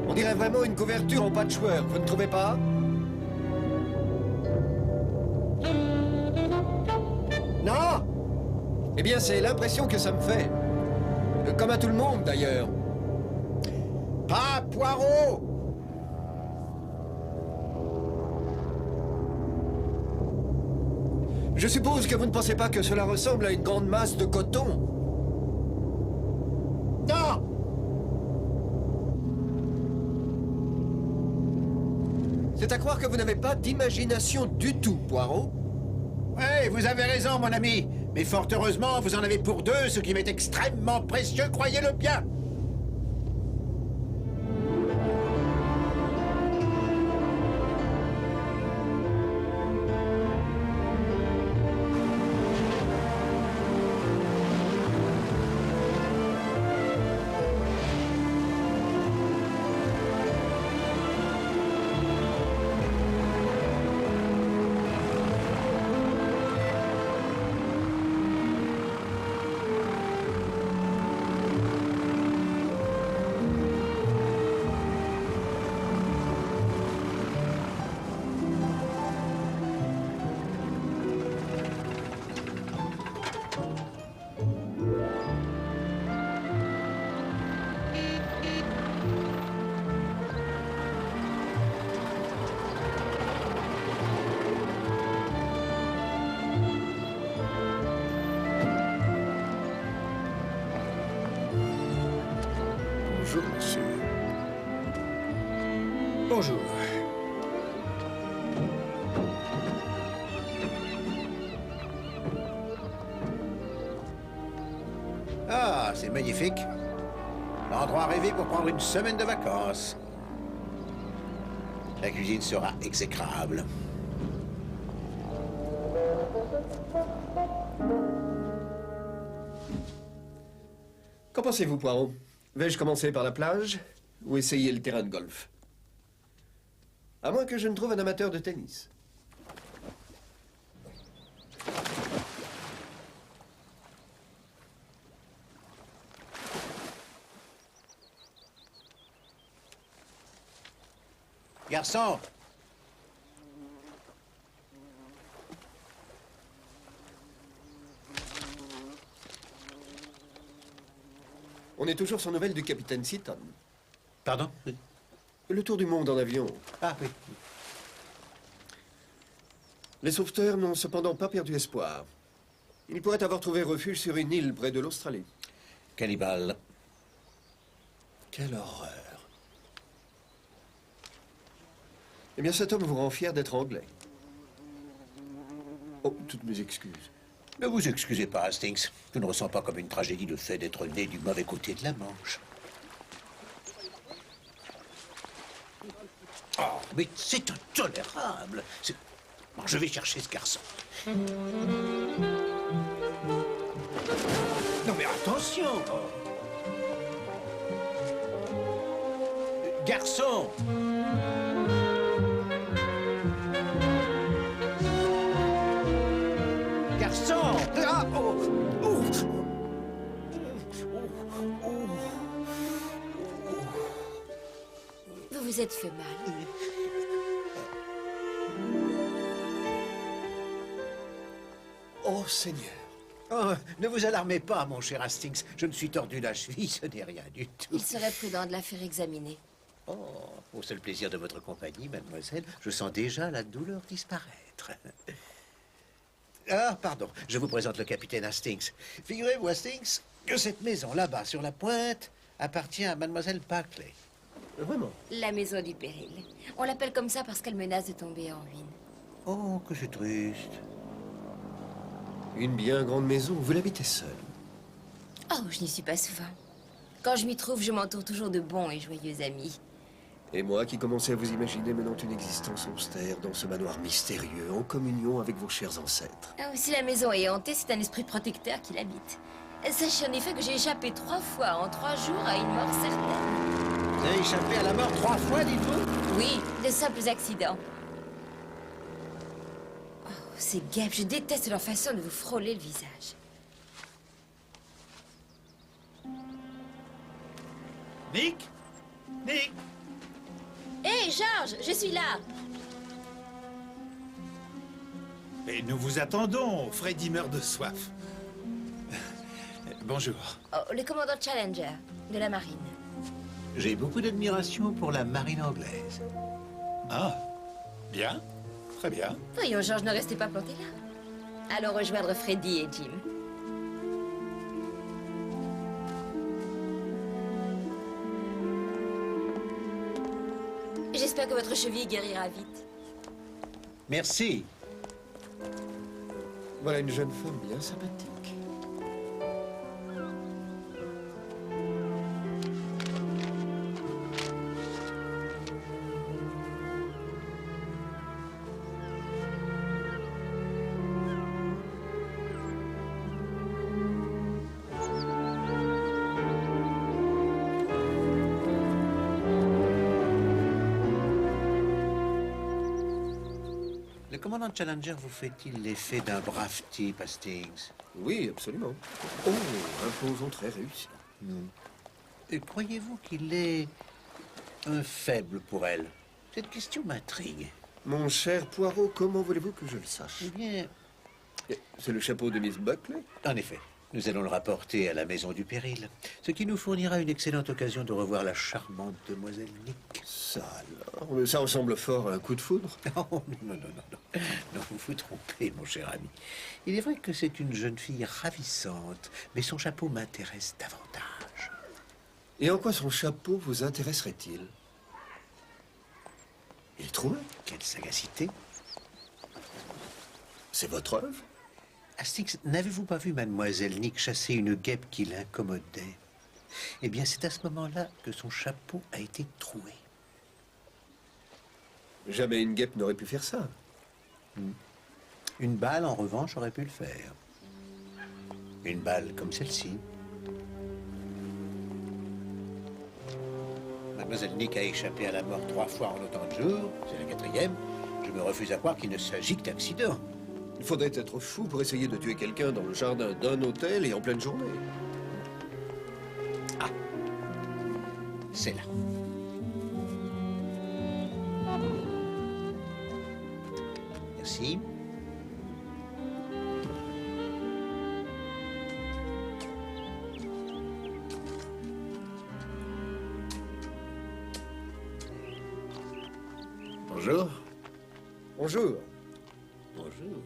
On dirait vraiment une couverture en patchwork, vous ne trouvez pas? Non? Eh bien, c'est l'impression que ça me fait. Comme à tout le monde, d'ailleurs. Pas Poirot! Je suppose que vous ne pensez pas que cela ressemble à une grande masse de coton? Non! C'est à croire que vous n'avez pas d'imagination du tout, Poirot. Oui, vous avez raison, mon ami. Mais fort heureusement, vous en avez pour deux, ce qui m'est extrêmement précieux, croyez-le bien. Bonjour, monsieur. Bonjour. Ah, c'est magnifique. L'endroit rêvé pour prendre une semaine de vacances. La cuisine sera exécrable. Qu'en pensez-vous, Poirot? Vais-je commencer par la plage ou essayer le terrain de golf? À moins que je ne trouve un amateur de tennis. Garçon! On est toujours sans nouvelles du capitaine Seaton. Pardon? Le tour du monde en avion. Ah oui. Les sauveteurs n'ont cependant pas perdu espoir. Ils pourraient avoir trouvé refuge sur une île près de l'Australie. Cannibale. Quelle horreur. Eh bien, cet homme vous rend fier d'être anglais. Oh, toutes mes excuses. Ne vous excusez pas, Hastings. Je ne ressens pas comme une tragédie le fait d'être né du mauvais côté de la Manche. Oh, mais c'est intolérable. Bon, je vais chercher ce garçon. Non, mais attention. Garçon. Garçon. Ah, oh, oh. Vous vous êtes fait mal. Oh, Seigneur. Oh, ne vous alarmez pas, mon cher Hastings. Je me suis tordu la cheville, ce n'est rien du tout. Il serait prudent de la faire examiner. Oh, au seul plaisir de votre compagnie, mademoiselle, je sens déjà la douleur disparaître. Ah, pardon, je vous présente le capitaine Hastings. Figurez-vous, Hastings, que cette maison là-bas, sur la pointe, appartient à mademoiselle Barclay. Vraiment? La maison du péril. On l'appelle comme ça parce qu'elle menace de tomber en ruine. Oh, que c'est triste. Une bien grande maison. Vous l'habitez seul? Oh, je n'y suis pas souvent. Quand je m'y trouve, je m'entoure toujours de bons et joyeux amis. Et moi qui commençais à vous imaginer menant une existence austère dans ce manoir mystérieux, en communion avec vos chers ancêtres. Ah, si la maison est hantée, c'est un esprit protecteur qui l'habite. Sachez en effet que j'ai échappé 3 fois en 3 jours à une mort certaine. Vous avez échappé à la mort 3 fois, dites-vous? Oui, de simples accidents. Oh, ces guêpes, je déteste leur façon de vous frôler le visage. Nick? Nick? Hé, Georges, je suis là. Mais nous vous attendons, Freddy meurt de soif. Bonjour. Oh, le commandant Challenger, de la marine. J'ai beaucoup d'admiration pour la marine anglaise. Ah, bien, très bien. Voyons, Georges, ne restez pas planté là. Allons rejoindre Freddy et Jim. J'espère que votre cheville guérira vite. Merci. Voilà une jeune femme bien sympathique. Le commandant Challenger vous fait-il l'effet d'un brave type, Hastings? Oui, absolument. Oh, imposant, très réussi. Et croyez-vous qu'il ait un faible pour elle? Cette question m'intrigue. Mon cher Poirot, comment voulez-vous que je le sache? Eh bien, C'est le chapeau de Miss Buckley? en effet, nous allons le rapporter à la maison du péril, ce qui nous fournira une excellente occasion de revoir la charmante demoiselle Nick. Ça alors, mais ça ressemble fort à un coup de foudre. Oh, non, non, non, non, non. Non, vous vous trompez, mon cher ami. Il est vrai que c'est une jeune fille ravissante, mais son chapeau m'intéresse davantage. Et en quoi son chapeau vous intéresserait-il? Il est trouvé. Quelle sagacité. C'est votre œuvre? Hastings, n'avez-vous pas vu mademoiselle Nick chasser une guêpe qui l'incommodait? Eh bien, c'est à ce moment-là que son chapeau a été troué. Jamais une guêpe n'aurait pu faire ça. Une balle, en revanche, aurait pu le faire. Une balle comme celle-ci. Mademoiselle Nick a échappé à la mort 3 fois en autant de jours. C'est la 4e. Je me refuse à croire qu'il ne s'agit que d'accident. Il faudrait être fou pour essayer de tuer quelqu'un dans le jardin d'un hôtel et en pleine journée. C'est là. Merci. Bonjour. Bonjour. Bonjour.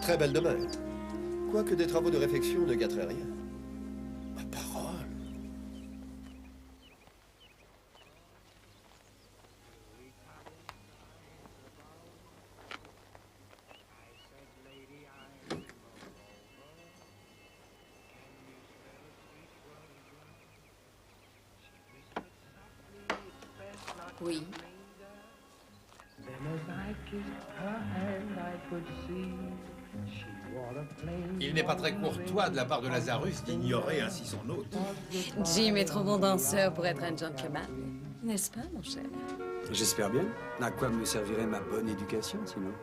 Très belle demeure. Quoique des travaux de réfection ne gâteraient rien. Ma parole. Oui. Il n'est pas très courtois de la part de Lazarus d'ignorer ainsi son hôte. Jim est trop bon danseur pour être un gentleman. N'est-ce pas, mon cher? J'espère bien. À quoi me servirait ma bonne éducation, sinon?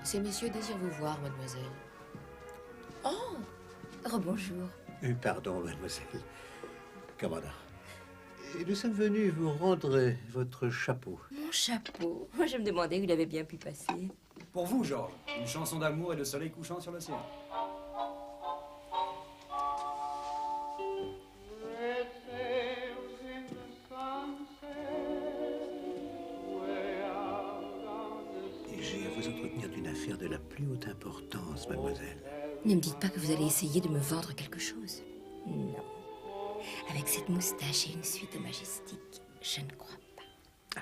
Ces messieurs désirent vous voir, mademoiselle. Oh! Rebonjour. Pardon, mademoiselle. Commandant. Nous sommes venus vous rendre votre chapeau. Mon chapeau. Moi, je me demandais où il avait bien pu passer. Pour vous, Georges, une chanson d'amour et de soleil couchant sur l'océan. Et j'ai à vous entretenir d'une affaire de la plus haute importance, mademoiselle. Ne me dites pas que vous allez essayer de me vendre quelque chose. Non. Avec cette moustache et une suite au majestique, je ne crois pas.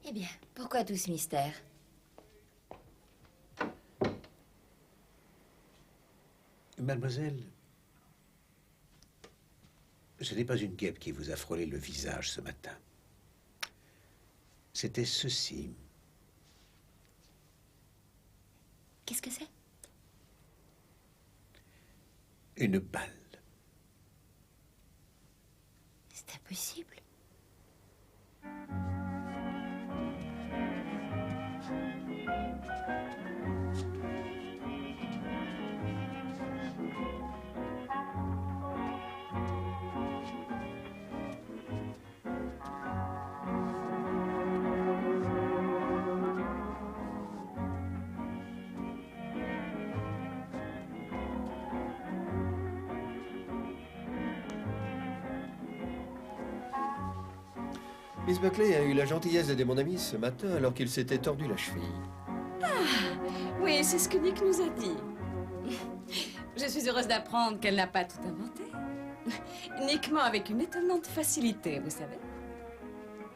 Eh bien, pourquoi tout ce mystère? Mademoiselle, ce n'est pas une guêpe qui vous a frôlé le visage ce matin. C'était ceci. Qu'est-ce que c'est? Une balle. C'est impossible. Miss Buckley a eu la gentillesse d'aider mon ami ce matin alors qu'il s'était tordu la cheville. Oui, c'est ce que Nick nous a dit. Je suis heureuse d'apprendre qu'elle n'a pas tout inventé. Nick ment avec une étonnante facilité, vous savez.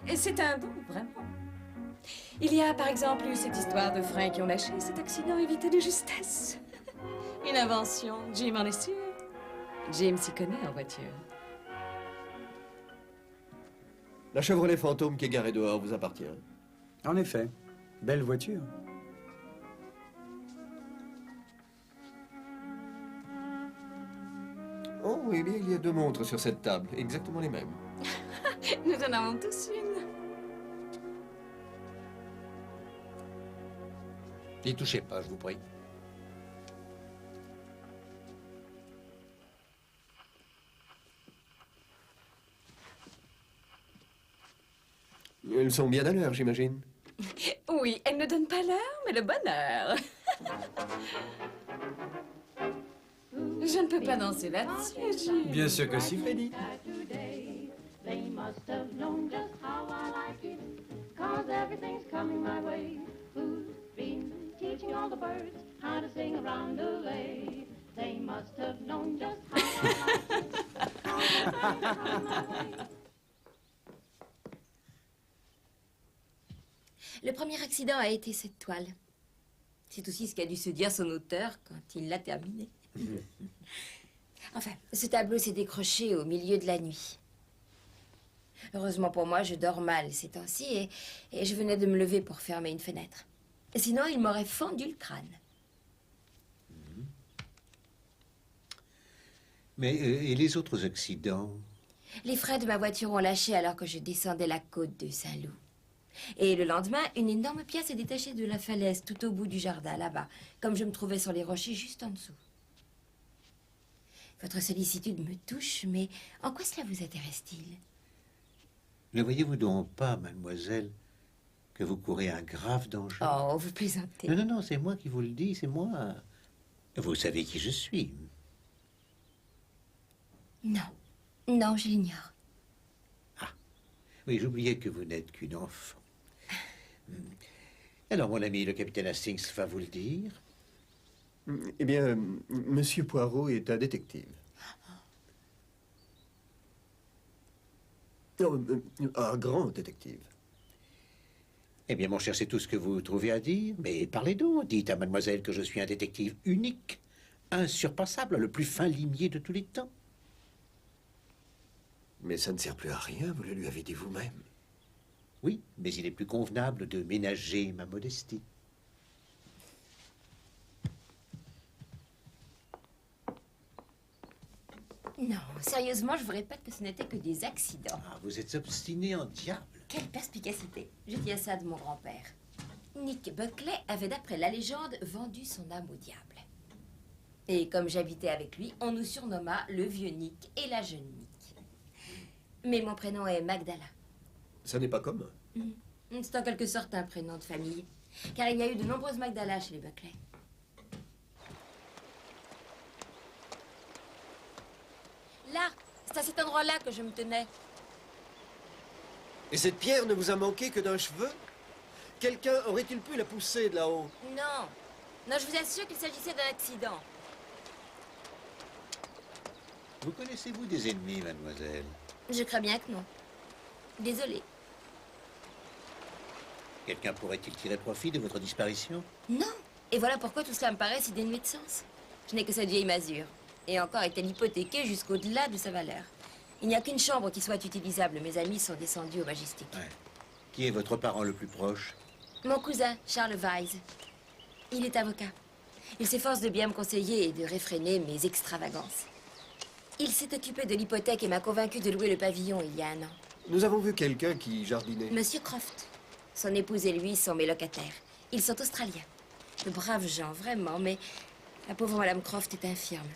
Et c'est un don, vraiment. Il y a, par exemple, eu cette histoire de freins qui ont lâché, cet accident évité de justesse. Une invention, Jim en est sûr. Jim s'y connaît en voiture. La Chevrolet fantôme qui est garée dehors vous appartient. En effet, belle voiture. Oh, eh bien, il y a 2 montres sur cette table, exactement les mêmes. Nous en avons tous une. N'y touchez pas, je vous prie. Elles sont bien à l'heure, j'imagine. Oui, elle ne donne pas l'heure, mais le bonheur. Je ne peux pas danser là-dessus, Jim. Bien sûr que si, Freddy. They must have known just how I like it, 'cause everything's coming my way. Who's been teaching all the birds how to sing a roundelay? They must have known just how I like it, 'cause everything's coming my way. Le premier accident a été cette toile. C'est aussi ce qu'a dû se dire son auteur quand il l'a terminé. Enfin, ce tableau s'est décroché au milieu de la nuit. Heureusement pour moi, je dors mal ces temps-ci et je venais de me lever pour fermer une fenêtre. Sinon, il m'aurait fendu le crâne. Mais et les autres accidents? Les freins de ma voiture ont lâché alors que je descendais la côte de Saint-Loup. Et le lendemain, une énorme pierre s'est détachée de la falaise tout au bout du jardin, là-bas, comme je me trouvais sur les rochers juste en dessous. Votre sollicitude me touche, mais en quoi cela vous intéresse-t-il? Ne voyez-vous donc pas, mademoiselle, que vous courez un grave danger? Oh, vous plaisantez. Non, non, non, c'est moi qui vous le dis, c'est moi. Vous savez qui je suis. Non, non, je l'ignore. Oui, j'oubliais que vous n'êtes qu'une enfant. Alors, mon ami, le capitaine Hastings va vous le dire. Eh bien, Monsieur Poirot est un détective. Non, un grand détective. Eh bien, mon cher, c'est tout ce que vous trouvez à dire. Mais parlez donc. Dites à mademoiselle que je suis un détective unique, insurpassable, le plus fin limier de tous les temps. Mais ça ne sert plus à rien, vous le lui avez dit vous-même. Oui, mais il est plus convenable de ménager ma modestie. Non, sérieusement, je vous répète que ce n'était que des accidents. Ah, vous êtes obstiné en diable. Quelle perspicacité! Je tiens ça de mon grand-père. Nick Buckley avait, d'après la légende, vendu son âme au diable. Et comme j'habitais avec lui, on nous surnomma le vieux Nick et la jeune Nick. Mais mon prénom est Magdala. Ça n'est pas commun. C'est en quelque sorte un prénom de famille, car il y a eu de nombreuses Magdala chez les Buckley. Là, c'est à cet endroit-là que je me tenais. Et cette pierre ne vous a manqué que d'un cheveu? Quelqu'un aurait-il pu la pousser de là-haut? Non. Non, je vous assure qu'il s'agissait d'un accident. Vous connaissez-vous des ennemis, mademoiselle? Je crains bien que non. Désolée. Quelqu'un pourrait-il tirer profit de votre disparition? Non. Et voilà pourquoi tout cela me paraît si dénué de sens. Je n'ai que cette vieille masure. Et encore est-elle hypothéquée jusqu'au-delà de sa valeur. Il n'y a qu'une chambre qui soit utilisable. Mes amis sont descendus au Majestic. Ouais. Qui est votre parent le plus proche? Mon cousin, Charles Weiss. Il est avocat. Il s'efforce de bien me conseiller et de réfréner mes extravagances. Il s'est occupé de l'hypothèque et m'a convaincu de louer le pavillon il y a un an. Nous avons vu quelqu'un qui jardinait. Monsieur Croft. Son épouse et lui sont mes locataires. Ils sont australiens. De braves gens, vraiment, mais la pauvre Madame Croft est infirme.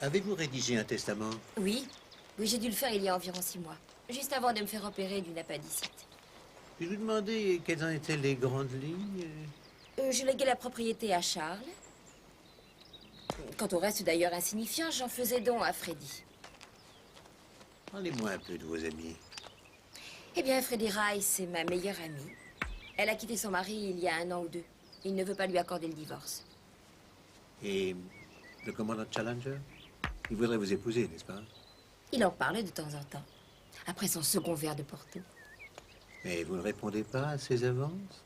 Avez-vous rédigé un testament? Oui, j'ai dû le faire il y a environ 6 mois, juste avant de me faire opérer d'une appendicite. Je vous demandais quelles en étaient les grandes lignes. Je léguais la propriété à Charles. Quant au reste d'ailleurs insignifiant, j'en faisais don à Freddy. Parlez-moi un peu de vos amis. Eh bien, Freddy Rice est ma meilleure amie. Elle a quitté son mari il y a 1 an ou 2. Il ne veut pas lui accorder le divorce. Et le commandant Challenger? Il voudrait vous épouser, n'est-ce pas? Il en parle de temps en temps. Après son second verre de Porto. Mais vous ne répondez pas à ses avances?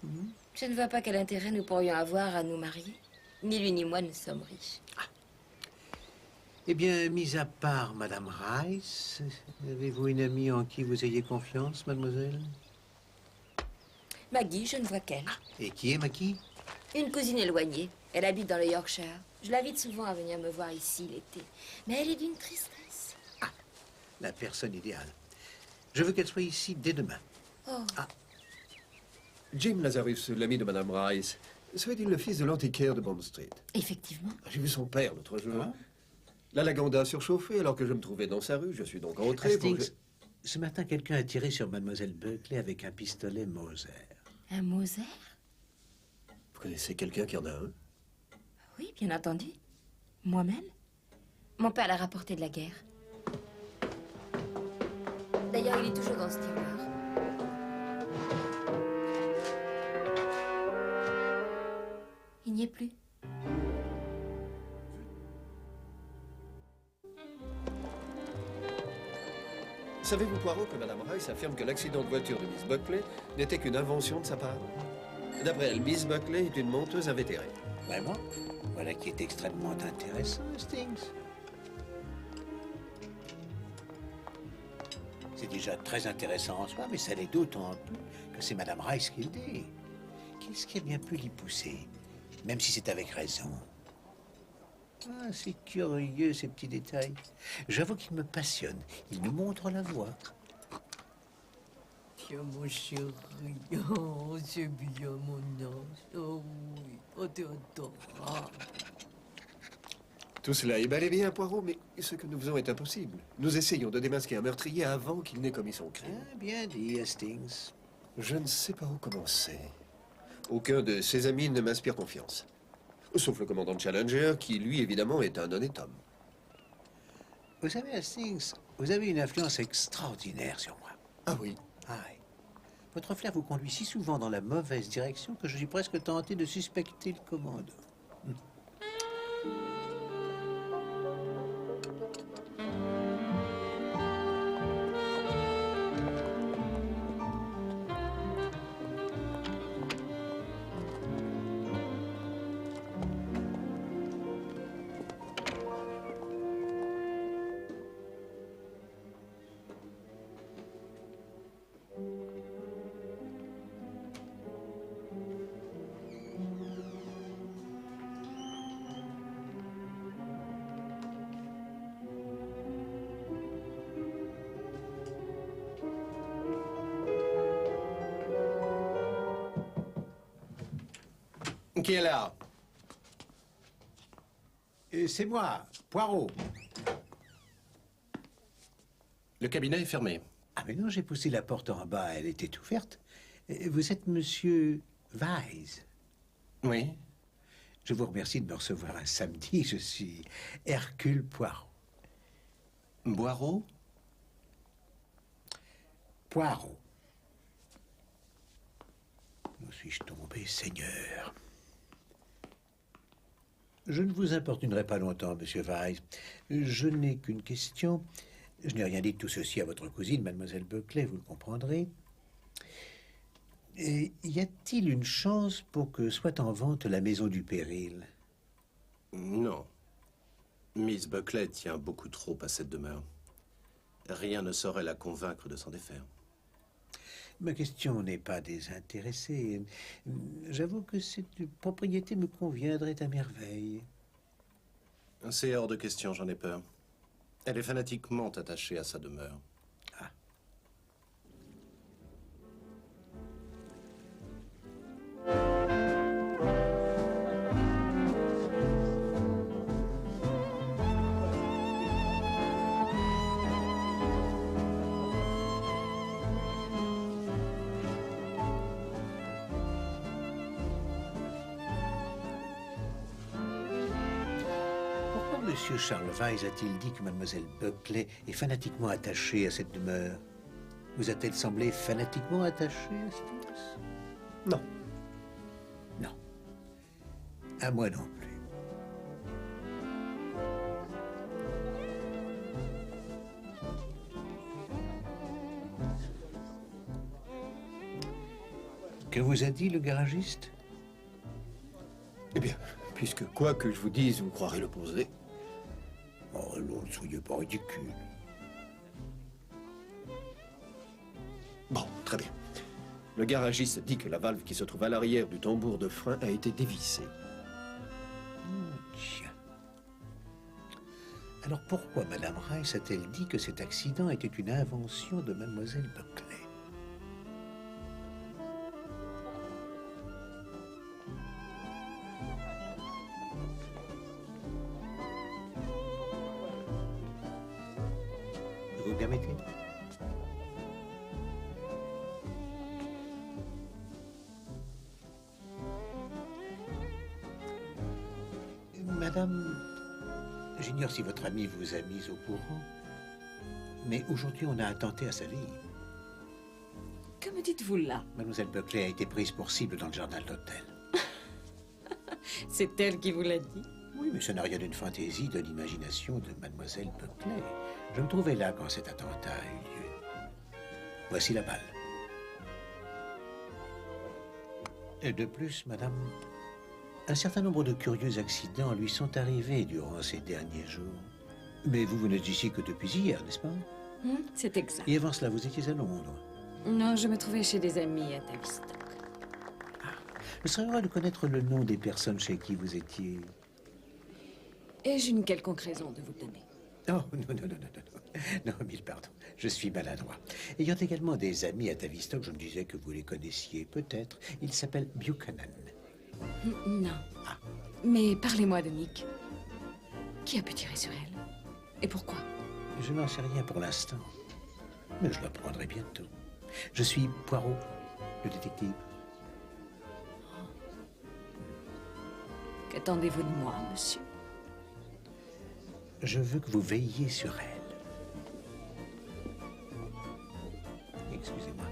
Je ne vois pas quel intérêt nous pourrions avoir à nous marier. Ni lui ni moi ne sommes riches. Eh bien, mis à part Madame Rice, avez-vous une amie en qui vous ayez confiance, mademoiselle? Maggie, je ne vois qu'elle. Et qui est Maggie? Une cousine éloignée. Elle habite dans le Yorkshire. Je l'invite souvent à venir me voir ici l'été. Mais elle est d'une tristesse. Ah, la personne idéale. Je veux qu'elle soit ici dès demain. Oh. Jim Lazarus, l'ami de Madame Rice, serait-il le fils de l'antiquaire de Bond Street? Effectivement. J'ai vu son père l'autre jour. Ah. La Lagonda a surchauffé alors que je me trouvais dans sa rue. Je suis donc rentré pour... Hastings, ce matin, quelqu'un a tiré sur mademoiselle Buckley avec un pistolet Mauser. Un Moser? Vous connaissez quelqu'un qui en a un? Oui, bien entendu. Moi-même. Mon père l'a rapporté de la guerre. D'ailleurs, il est toujours dans ce tiroir. Il n'y est plus. Savez-vous, Poirot, que Madame Rice affirme que l'accident de voiture de Miss Buckley n'était qu'une invention de sa part? D'après elle, Miss Buckley est une monteuse invétérée. Vraiment? Voilà qui est extrêmement intéressant, Hastings. C'est déjà très intéressant en soi, mais ça l'est d'autant plus que c'est Madame Rice qui le dit. Qu'est-ce qui a bien pu l'y pousser? Même si c'est avec raison. Ah, c'est curieux, ces petits détails. J'avoue qu'ils me passionnent. Ils me montrent la voie. Tiens, mon chéri. Oh, c'est bien, mon ange. Oh oui, oh, t'es adorable. Tout cela est bel et bien, Poirot, mais ce que nous faisons est impossible. Nous essayons de démasquer un meurtrier avant qu'il n'ait commis son crime. Ah, bien dit, Hastings. Je ne sais pas où commencer. Aucun de ses amis ne m'inspire confiance. Sauf le commandant Challenger, qui, lui, évidemment, est un honnête homme. Vous savez, Hastings, vous avez une influence extraordinaire sur moi. Ah oui. Ah oui. Votre flair vous conduit si souvent dans la mauvaise direction que je suis presque tenté de suspecter le commandant. Qui est là? C'est moi, Poirot. Le cabinet est fermé. Ah mais non, j'ai poussé la porte en bas, elle était ouverte. Vous êtes monsieur Weiss. Oui. Je vous remercie de me recevoir un samedi. Je suis Hercule Poirot. Boireau? Poirot. Où suis-je tombé, Seigneur? Je ne vous importunerai pas longtemps, monsieur Weiss. Je n'ai qu'une question. Je n'ai rien dit de tout ceci à votre cousine, mademoiselle Buckley, vous le comprendrez. Et y a-t-il une chance pour que soit en vente la maison du Péril? Non. Miss Buckley tient beaucoup trop à cette demeure. Rien ne saurait la convaincre de s'en défaire. Ma question n'est pas désintéressée. J'avoue que cette propriété me conviendrait à merveille. C'est hors de question, j'en ai peur. Elle est fanatiquement attachée à sa demeure. Ah. Monsieur Charles Weiss a-t-il dit que mademoiselle Buckley est fanatiquement attachée à cette demeure? Vous a-t-elle semblé fanatiquement attachée à Stevens? Non. Non. À moi non plus. Que vous a dit le garagiste? Eh bien, puisque quoi que je vous dise, vous croirez l'opposé. Oh non, ne soyez pas ridicule. Bon, très bien. Le garagiste dit que la valve qui se trouve à l'arrière du tambour de frein a été dévissée. Tiens. Alors pourquoi Madame Rice a-t-elle dit que cet accident était une invention de mademoiselle Buckley? Vous permettez? Madame, j'ignore si votre ami vous a mis au courant, mais aujourd'hui on a attenté à sa vie. Que me dites-vous là? Mademoiselle Buckley a été prise pour cible dans le journal d'hôtel. C'est elle qui vous l'a dit? Oui, mais ce n'a rien d'une fantaisie de l'imagination de mademoiselle Buckley. Je me trouvais là quand cet attentat a eu lieu. Voici la balle. Et de plus, madame, un certain nombre de curieux accidents lui sont arrivés durant ces derniers jours. Mais vous n'êtes ici que depuis hier, n'est-ce pas? C'est exact. Et avant cela, vous étiez à Londres. Non, je me trouvais chez des amis à Tavistock. Je serais heureux de connaître le nom des personnes chez qui vous étiez. Ai-je une quelconque raison de vous le donner? Oh, non, mille pardons. Je suis maladroit. Ayant également des amis à Tavistock, je me disais que vous les connaissiez peut-être. Ils s'appellent Buchanan. Non. Ah. Mais parlez-moi de Nick. Qui a pu tirer sur elle? Et pourquoi? Je n'en sais rien pour l'instant. Mais je l'apprendrai bientôt. Je suis Poirot, le détective. Qu'attendez-vous de moi, monsieur? Je veux que vous veilliez sur elle. Excusez-moi.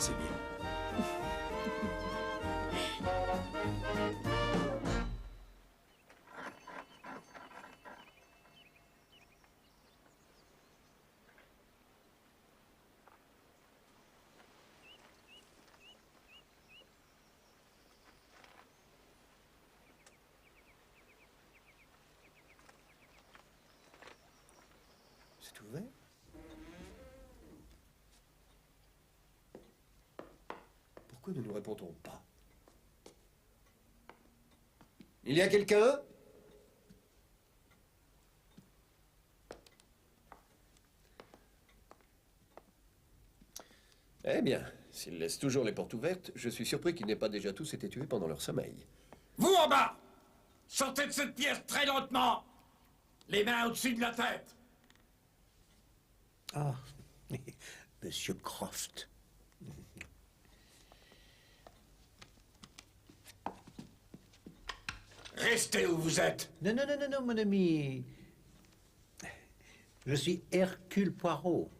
c'est bien. C'est ouvert? Pourquoi ne nous répondons pas? Il y a quelqu'un? Eh bien, s'ils laissent toujours les portes ouvertes, je suis surpris qu'ils n'aient pas déjà tous été tués pendant leur sommeil. Vous en bas! Sortez de cette pièce très lentement! Les mains au-dessus de la tête! Ah, Monsieur Croft. Restez où vous êtes! Non, non, non, non, non, mon ami. Je suis Hercule Poirot.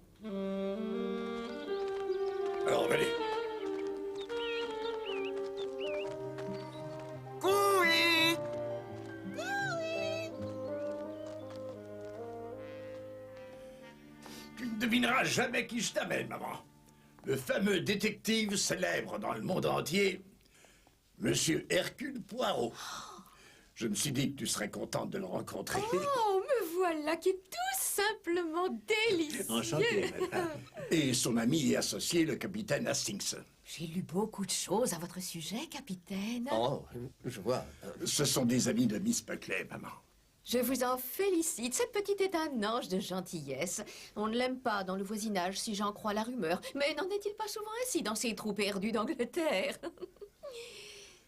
Alors, venez. Couille! Tu ne devineras jamais qui je t'amène, maman. Le fameux détective célèbre dans le monde entier, Monsieur Hercule Poirot. Je me suis dit que tu serais contente de le rencontrer. Oh, me voilà qui est tout simplement délicieux. Enchanté, madame. Et son ami et associé, le capitaine Hastings. J'ai lu beaucoup de choses à votre sujet, capitaine. Oh, je vois. Ce sont des amis de Miss Buckley, maman. Je vous en félicite. Cette petite est un ange de gentillesse. On ne l'aime pas dans le voisinage, si j'en crois la rumeur. Mais n'en est-il pas souvent ainsi dans ces trous perdus d'Angleterre?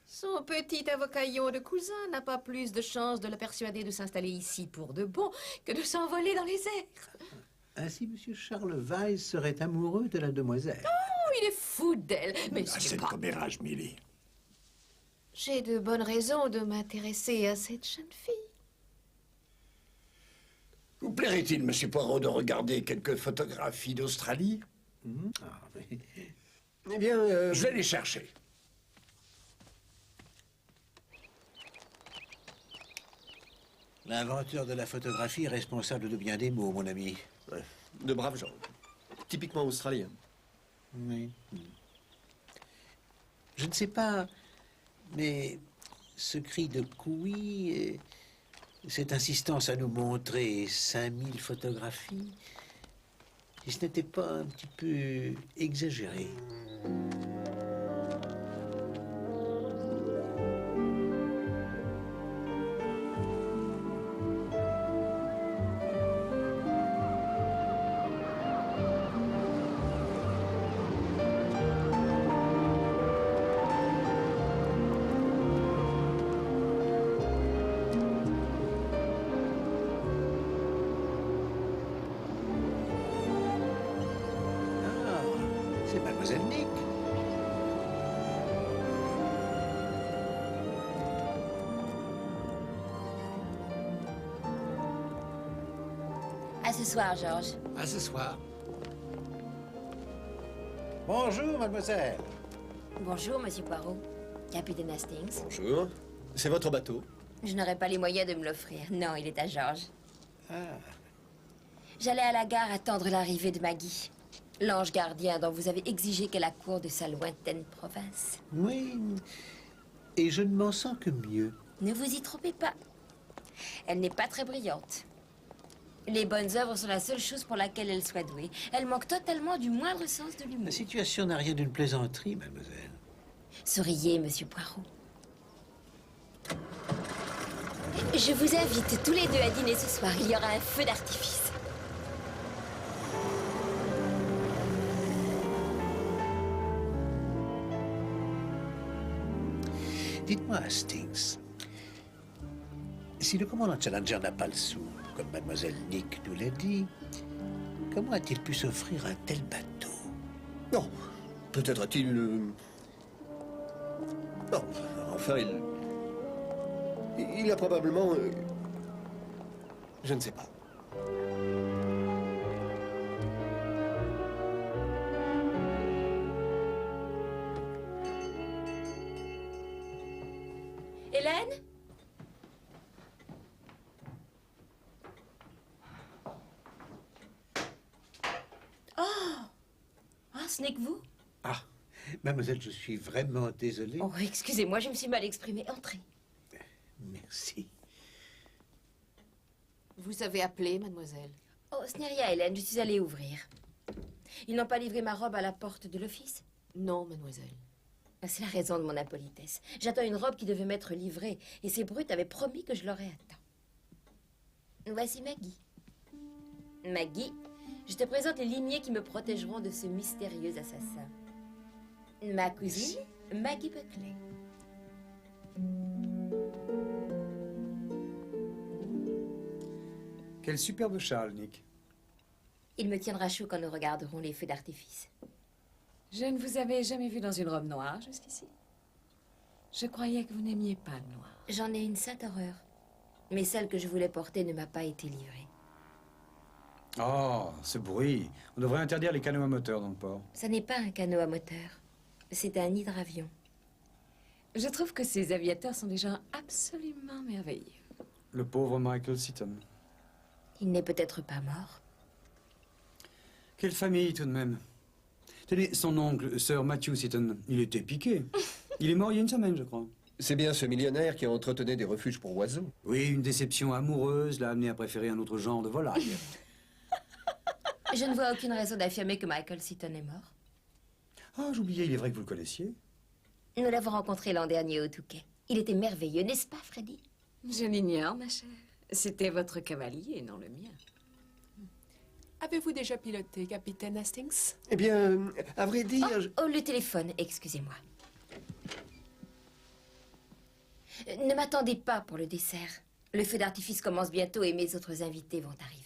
Son petit avocaillon de cousin n'a pas plus de chance de la persuader de s'installer ici pour de bon que de s'envoler dans les airs. Ainsi, Monsieur Charles Weiss serait amoureux de la demoiselle. Oh, il est fou d'elle. Mais Assez c'est de pas... commérage, Milly. J'ai de bonnes raisons de m'intéresser à cette jeune fille. Vous plairait-il, Monsieur Poirot, de regarder quelques photographies d'Australie? Ah, mais... Eh bien, Je vais les chercher. L'inventeur de la photographie est responsable de bien des mots, mon ami. ouais, de braves gens. Typiquement australiens. Oui. Je ne sais pas, mais ce cri de couille, cette insistance à nous montrer 5000 photographies, si ce n'était pas un petit peu exagéré. Ah, c'est Mademoiselle Nick. À ce soir, Georges. À ce soir. Bonjour, mademoiselle. Bonjour, monsieur Poirot. Capitaine Hastings. Bonjour. C'est votre bateau? Je n'aurai pas les moyens de me l'offrir. Non, il est à Georges. Ah, J'allais à la gare attendre l'arrivée de Maggie, l'ange gardien dont vous avez exigé qu'elle accourt de sa lointaine province. oui. Et je ne m'en sens que mieux. Ne vous y trompez pas. Elle n'est pas très brillante. Les bonnes œuvres sont la seule chose pour laquelle elle soit douée. Elle manque totalement du moindre sens de l'humour. La situation n'a rien d'une plaisanterie, mademoiselle. Souriez, monsieur Poirot. Je vous invite tous les deux à dîner ce soir. Il y aura un feu d'artifice. Dites-moi, Hastings, si le commandant Challenger n'a pas le sou, comme mademoiselle Nick nous l'a dit, comment a-t-il pu s'offrir un tel bateau? Non. Peut-être a-t-il... Non. Enfin, il a probablement... Je ne sais pas. Hélène? Oh! Ah, ce n'est que vous? Ah, mademoiselle, je suis vraiment désolé. Oh, excusez-moi, je me suis mal exprimée. Entrez. Merci. Vous avez appelé, mademoiselle? Oh, ce n'est rien, Hélène, je suis allée ouvrir. Ils n'ont pas livré ma robe à la porte de l'office? Non, mademoiselle. Ah, c'est la raison de mon impolitesse. J'attends une robe qui devait m'être livrée, et ces brutes avaient promis que je l'aurais à temps. Voici Maggie. Maggie, je te présente les lignées qui me protégeront de ce mystérieux assassin. Ma cousine, Maggie Buckley. Quel superbe châle, Nick. Il me tiendra chaud quand nous regarderons les feux d'artifice. Je ne vous avais jamais vu dans une robe noire jusqu'ici. Je croyais que vous n'aimiez pas le noir. J'en ai une sainte horreur. Mais celle que je voulais porter ne m'a pas été livrée. Oh, ce bruit. On devrait interdire les canots à moteur dans le port. Ça n'est pas un canot à moteur. C'est un hydravion. Je trouve que ces aviateurs sont des gens absolument merveilleux. Le pauvre Michael Seaton. Il n'est peut-être pas mort. Quelle famille, tout de même. Tenez, son oncle, Sir Matthew Seaton, il était piqué. Il est mort il y a une semaine, je crois. C'est bien ce millionnaire qui entretenait des refuges pour oiseaux. Oui, une déception amoureuse l'a amené à préférer un autre genre de volaille. Je ne vois aucune raison d'affirmer que Michael Seaton est mort. Ah, j'oubliais, il est vrai que vous le connaissiez. Nous l'avons rencontré l'an dernier au Touquet. Il était merveilleux, n'est-ce pas, Freddy? Je l'ignore, ma chère. C'était votre cavalier, non le mien. Avez-vous déjà piloté, capitaine Hastings? Eh bien, à vrai dire... Oh, le téléphone, excusez-moi. Ne m'attendez pas pour le dessert. Le feu d'artifice commence bientôt et mes autres invités vont arriver.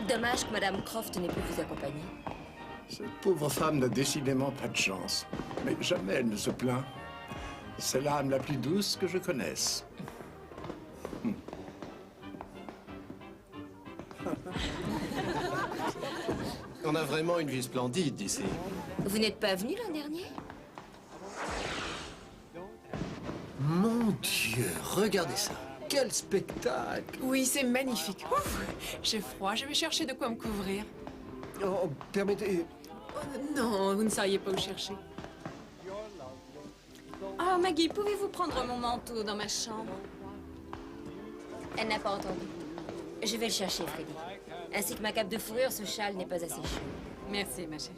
Dommage que Madame Croft n'ait pu vous accompagner. Cette pauvre femme n'a décidément pas de chance. Mais jamais elle ne se plaint. C'est l'âme la plus douce que je connaisse. On a vraiment une vie splendide d'ici. Vous n'êtes pas venu l'an dernier? Mon Dieu, regardez ça. Quel spectacle! Oui, c'est magnifique. Ouf, j'ai froid, je vais chercher de quoi me couvrir. Oh, permettez... Non, vous ne sauriez pas où chercher. Oh, Maggie, pouvez-vous prendre mon manteau dans ma chambre? Elle n'a pas entendu. Je vais le chercher, Freddy. Ainsi que ma cape de fourrure, ce châle n'est pas assez chaud. Merci, ma chérie.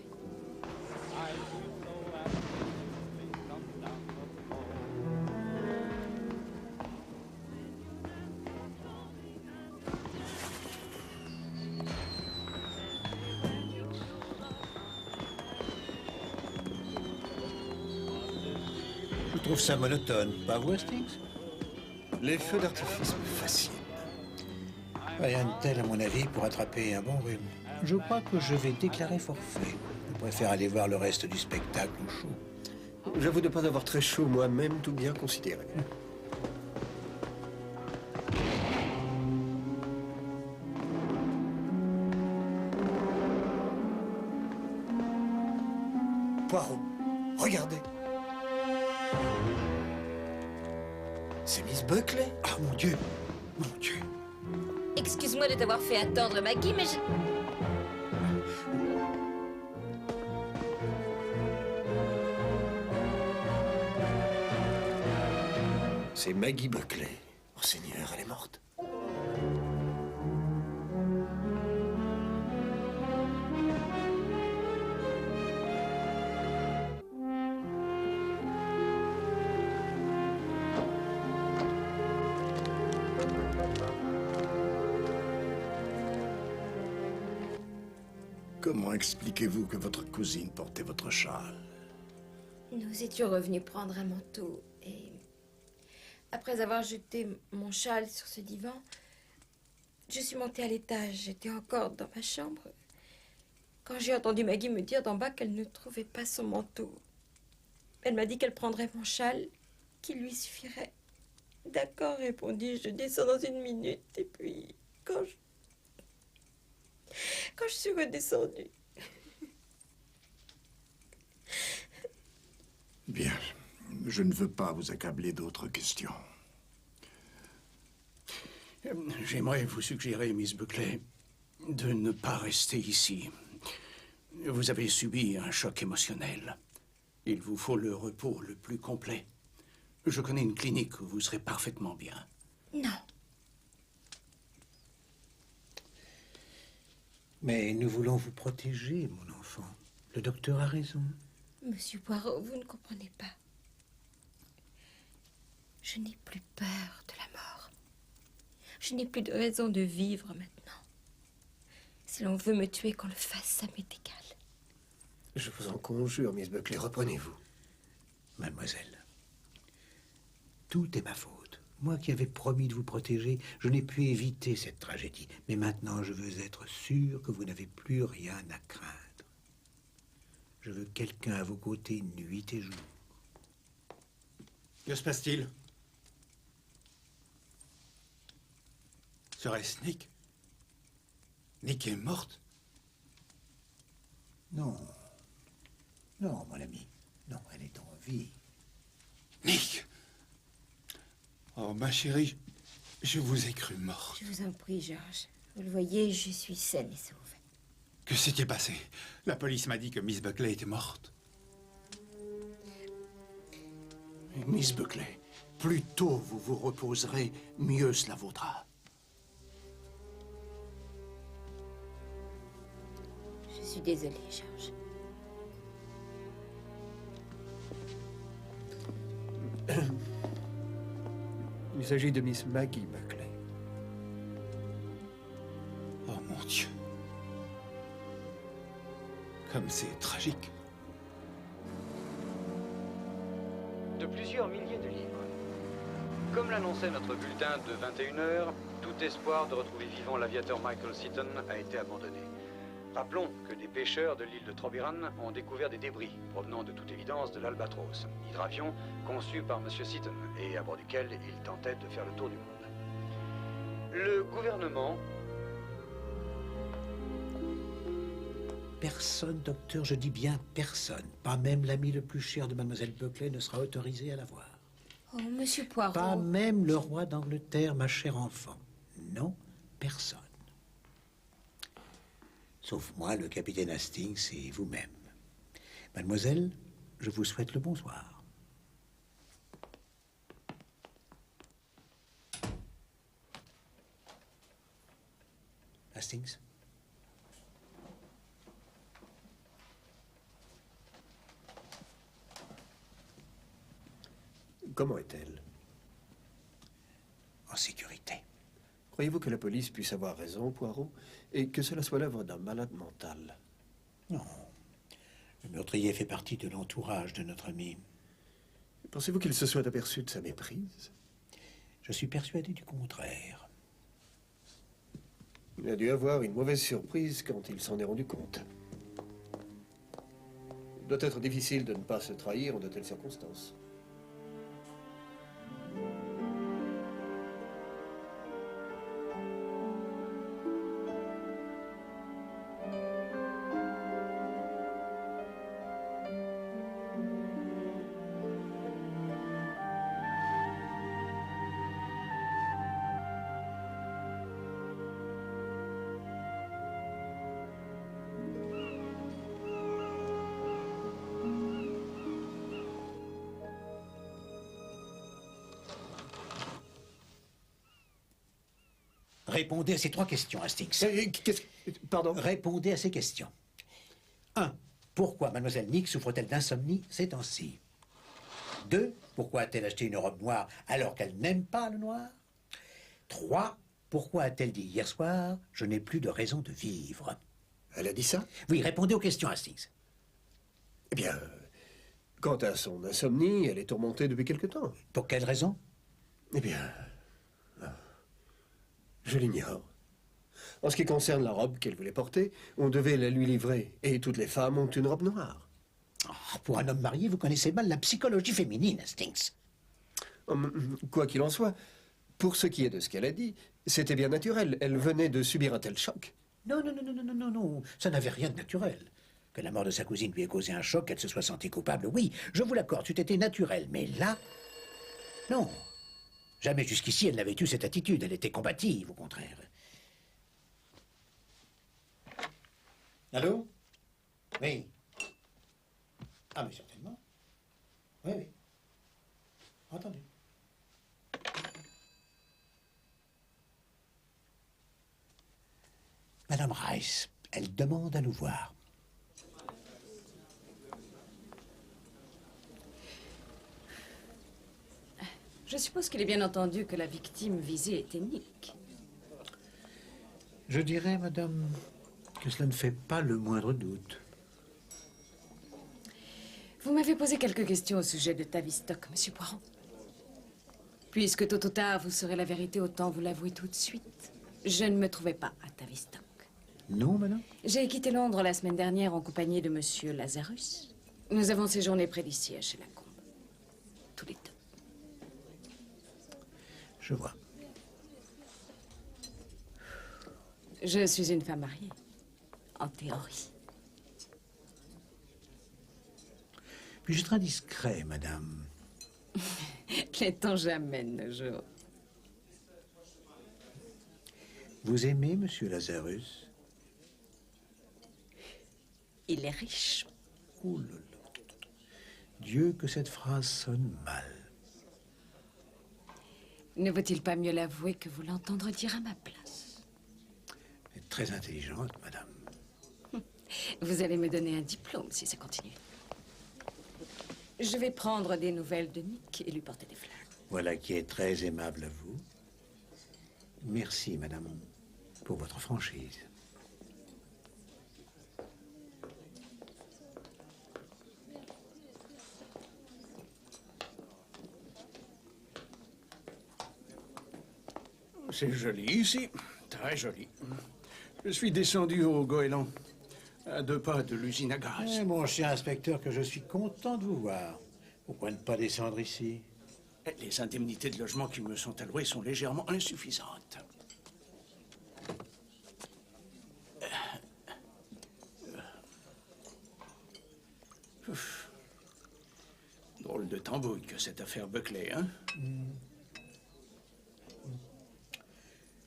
Je trouve ça monotone, pas vous, Hastings? Les feux d'artifice me fascinent. Rien de tel, à mon avis, pour attraper un bon rhume. Je crois que je vais déclarer forfait. Je préfère aller voir le reste du spectacle au chaud. J'avoue ne pas avoir très chaud moi-même, tout bien considéré. Poirot, regardez. C'est Miss Buckley? Ah, mon Dieu! Mon Dieu! Excuse-moi de t'avoir fait attendre, Maggie, mais je... C'est Maggie Buckley. Oh Seigneur, elle est morte. Comment expliquez-vous que votre cousine portait votre châle? Nous étions revenus prendre un manteau et... Après avoir jeté mon châle sur ce divan, je suis montée à l'étage. J'étais encore dans ma chambre quand j'ai entendu Maggie me dire d'en bas qu'elle ne trouvait pas son manteau. Elle m'a dit qu'elle prendrait mon châle, qu'il lui suffirait. D'accord, répondis-je, je descends dans 1 minute. Et puis, quand je suis redescendue... Bien, je ne veux pas vous accabler d'autres questions. J'aimerais vous suggérer, Miss Buckley, de ne pas rester ici. Vous avez subi un choc émotionnel. Il vous faut le repos le plus complet. Je connais une clinique où vous serez parfaitement bien. Non. Mais nous voulons vous protéger, mon enfant. Le docteur a raison. Monsieur Poirot, vous ne comprenez pas. Je n'ai plus peur de la mort. Je n'ai plus de raison de vivre maintenant. Si l'on veut me tuer, qu'on le fasse, ça m'est égal. Je vous en conjure, Miss Buckley, reprenez-vous. Mademoiselle, tout est ma faute. Moi qui avais promis de vous protéger, je n'ai pu éviter cette tragédie. Mais maintenant, je veux être sûr que vous n'avez plus rien à craindre. Je veux quelqu'un à vos côtés nuit et jour. Que se passe-t-il? Serait-ce Nick? Nick est morte? Non. Non, mon ami. Non, elle est en vie. Nick! Oh, ma chérie, je vous ai cru morte. Je vous en prie, Georges. Vous le voyez, je suis saine et sauve. Que s'est-il passé? La police m'a dit que Miss Buckley était morte. Miss Buckley, plus tôt vous vous reposerez, mieux cela vaudra. Je suis désolée, Georges. Il s'agit de Miss Maggie Buckley. Oh mon Dieu. Comme c'est tragique. De plusieurs milliers de livres. Comme l'annonçait notre bulletin de 21h, tout espoir de retrouver vivant l'aviateur Michael Seaton a été abandonné. Rappelons que des pêcheurs de l'île de Trobiran ont découvert des débris provenant de toute évidence de l'Albatros, hydravion conçu par M. Seaton et à bord duquel il tentait de faire le tour du monde. Le gouvernement... Personne, docteur, je dis bien personne, pas même l'ami le plus cher de mademoiselle Buckley ne sera autorisé à la voir. Oh, monsieur Poirot. Pas même le roi d'Angleterre, ma chère enfant. Non, personne. Sauf moi, le capitaine Hastings et vous-même. Mademoiselle, je vous souhaite le bonsoir. Hastings? Comment est-elle? En sécurité. Croyez-vous que la police puisse avoir raison, Poirot, et que cela soit l'œuvre d'un malade mental? Non. Le meurtrier fait partie de l'entourage de notre ami. Pensez-vous qu'il se soit aperçu de sa méprise? Je suis persuadé du contraire. Il a dû avoir une mauvaise surprise quand il s'en est rendu compte. Il doit être difficile de ne pas se trahir en de telles circonstances. Répondez à ces 3 questions, Hastings. Pardon? Répondez à ces questions. 1. Pourquoi mademoiselle Nick souffre-t-elle d'insomnie ces temps-ci? 2. Pourquoi a-t-elle acheté une robe noire alors qu'elle n'aime pas le noir? 3. Pourquoi a-t-elle dit hier soir « Je n'ai plus de raison de vivre » Elle a dit ça? Oui, répondez aux questions, Hastings. Eh bien, quant à son insomnie, elle est tourmentée depuis quelque temps. Pour quelle raison? Eh bien, je l'ignore. En ce qui concerne la robe qu'elle voulait porter, on devait la lui livrer. Et toutes les femmes ont une robe noire. Pour un homme marié, vous connaissez mal la psychologie féminine, Hastings. Quoi qu'il en soit, pour ce qui est de ce qu'elle a dit, c'était bien naturel. Elle venait de subir un tel choc. Non, ça n'avait rien de naturel. Que la mort de sa cousine lui ait causé un choc, qu'elle se soit sentie coupable, oui, je vous l'accorde, c'eût été naturel. Mais là, non. Jamais jusqu'ici elle n'avait eu cette attitude. Elle était combative, au contraire. Allô? Oui. Ah, mais certainement. Oui, oui. Entendu. Madame Rice, elle demande à nous voir. Je suppose qu'il est bien entendu que la victime visée était Nick. Je dirais, madame, que cela ne fait pas le moindre doute. Vous m'avez posé quelques questions au sujet de Tavistock, monsieur Poirot. Puisque tôt ou tard, vous saurez la vérité, autant vous l'avouer tout de suite. Je ne me trouvais pas à Tavistock. Non, madame? J'ai quitté Londres la semaine dernière en compagnie de monsieur Lazarus. Nous avons séjourné près d'ici, à chez Lacombe. Tous les deux. Je vois. Je suis une femme mariée. En théorie. Puis-je être indiscret, madame? Les temps jamais de nos jours. Vous aimez monsieur Lazarus? Il est riche. Oh là là. Dieu, que cette phrase sonne mal. Ne vaut-il pas mieux l'avouer que vous l'entendre dire à ma place? Vous êtes très intelligente, madame. Vous allez me donner un diplôme si ça continue. Je vais prendre des nouvelles de Nick et lui porter des fleurs. Voilà qui est très aimable à vous. Merci, madame, pour votre franchise. C'est joli ici, très joli. Je suis descendu au goéland, à 2 pas de l'usine à gaz. Eh, mon cher inspecteur, que je suis content de vous voir. Pourquoi ne pas descendre ici? Les indemnités de logement qui me sont allouées sont légèrement insuffisantes. Drôle de tambouille que cette affaire Buckley, hein?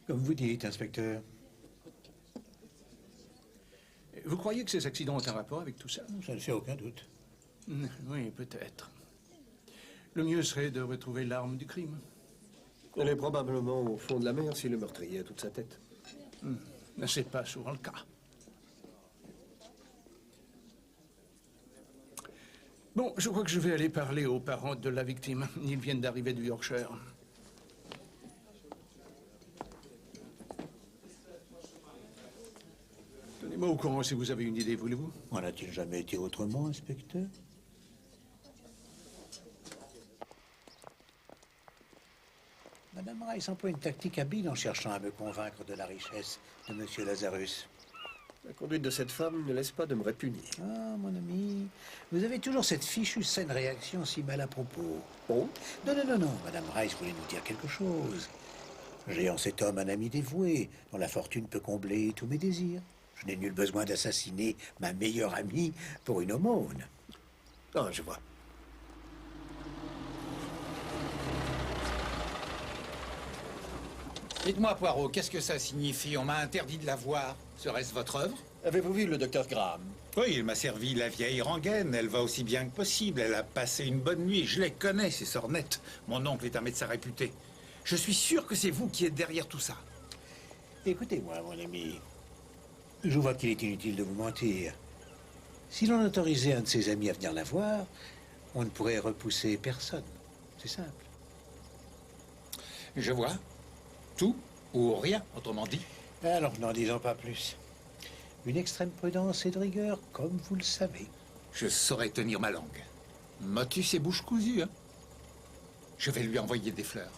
Comme vous dites, inspecteur. Vous croyez que ces accidents ont un rapport avec tout ça? Ça ne fait aucun doute. Oui, peut-être. Le mieux serait de retrouver l'arme du crime. Elle est probablement au fond de la mer si le meurtrier a toute sa tête. C'est pas souvent le cas. Bon, je crois que je vais aller parler aux parents de la victime. Ils viennent d'arriver du Yorkshire. Tenez-moi au courant si vous avez une idée, voulez-vous? En a-t-il jamais été autrement, inspecteur? Madame Rice emploie une tactique habile en cherchant à me convaincre de la richesse de monsieur Lazarus. La conduite de cette femme ne laisse pas de me répugner. Ah, mon ami, vous avez toujours cette fichue saine réaction si mal à propos. Oh? Non, Madame Rice voulait nous dire quelque chose. J'ai en cet homme un ami dévoué, dont la fortune peut combler tous mes désirs. Je n'ai nul besoin d'assassiner ma meilleure amie pour une aumône. Ah, je vois. Dites-moi, Poirot, qu'est-ce que ça signifie? On m'a interdit de la voir. Serait-ce votre œuvre? Avez-vous vu le docteur Graham? Oui, il m'a servi la vieille rengaine. Elle va aussi bien que possible. Elle a passé une bonne nuit. Je les connais, ces sornettes. Mon oncle est un médecin réputé. Je suis sûr que c'est vous qui êtes derrière tout ça. Écoutez-moi, mon ami. Je vois qu'il est inutile de vous mentir. Si l'on autorisait un de ses amis à venir la voir, on ne pourrait repousser personne. C'est simple. Je vois. Tout ou rien, autrement dit. Alors, n'en disons pas plus. Une extrême prudence et de rigueur, comme vous le savez. Je saurais tenir ma langue. Motus et bouche cousue, hein. Je vais lui envoyer des fleurs.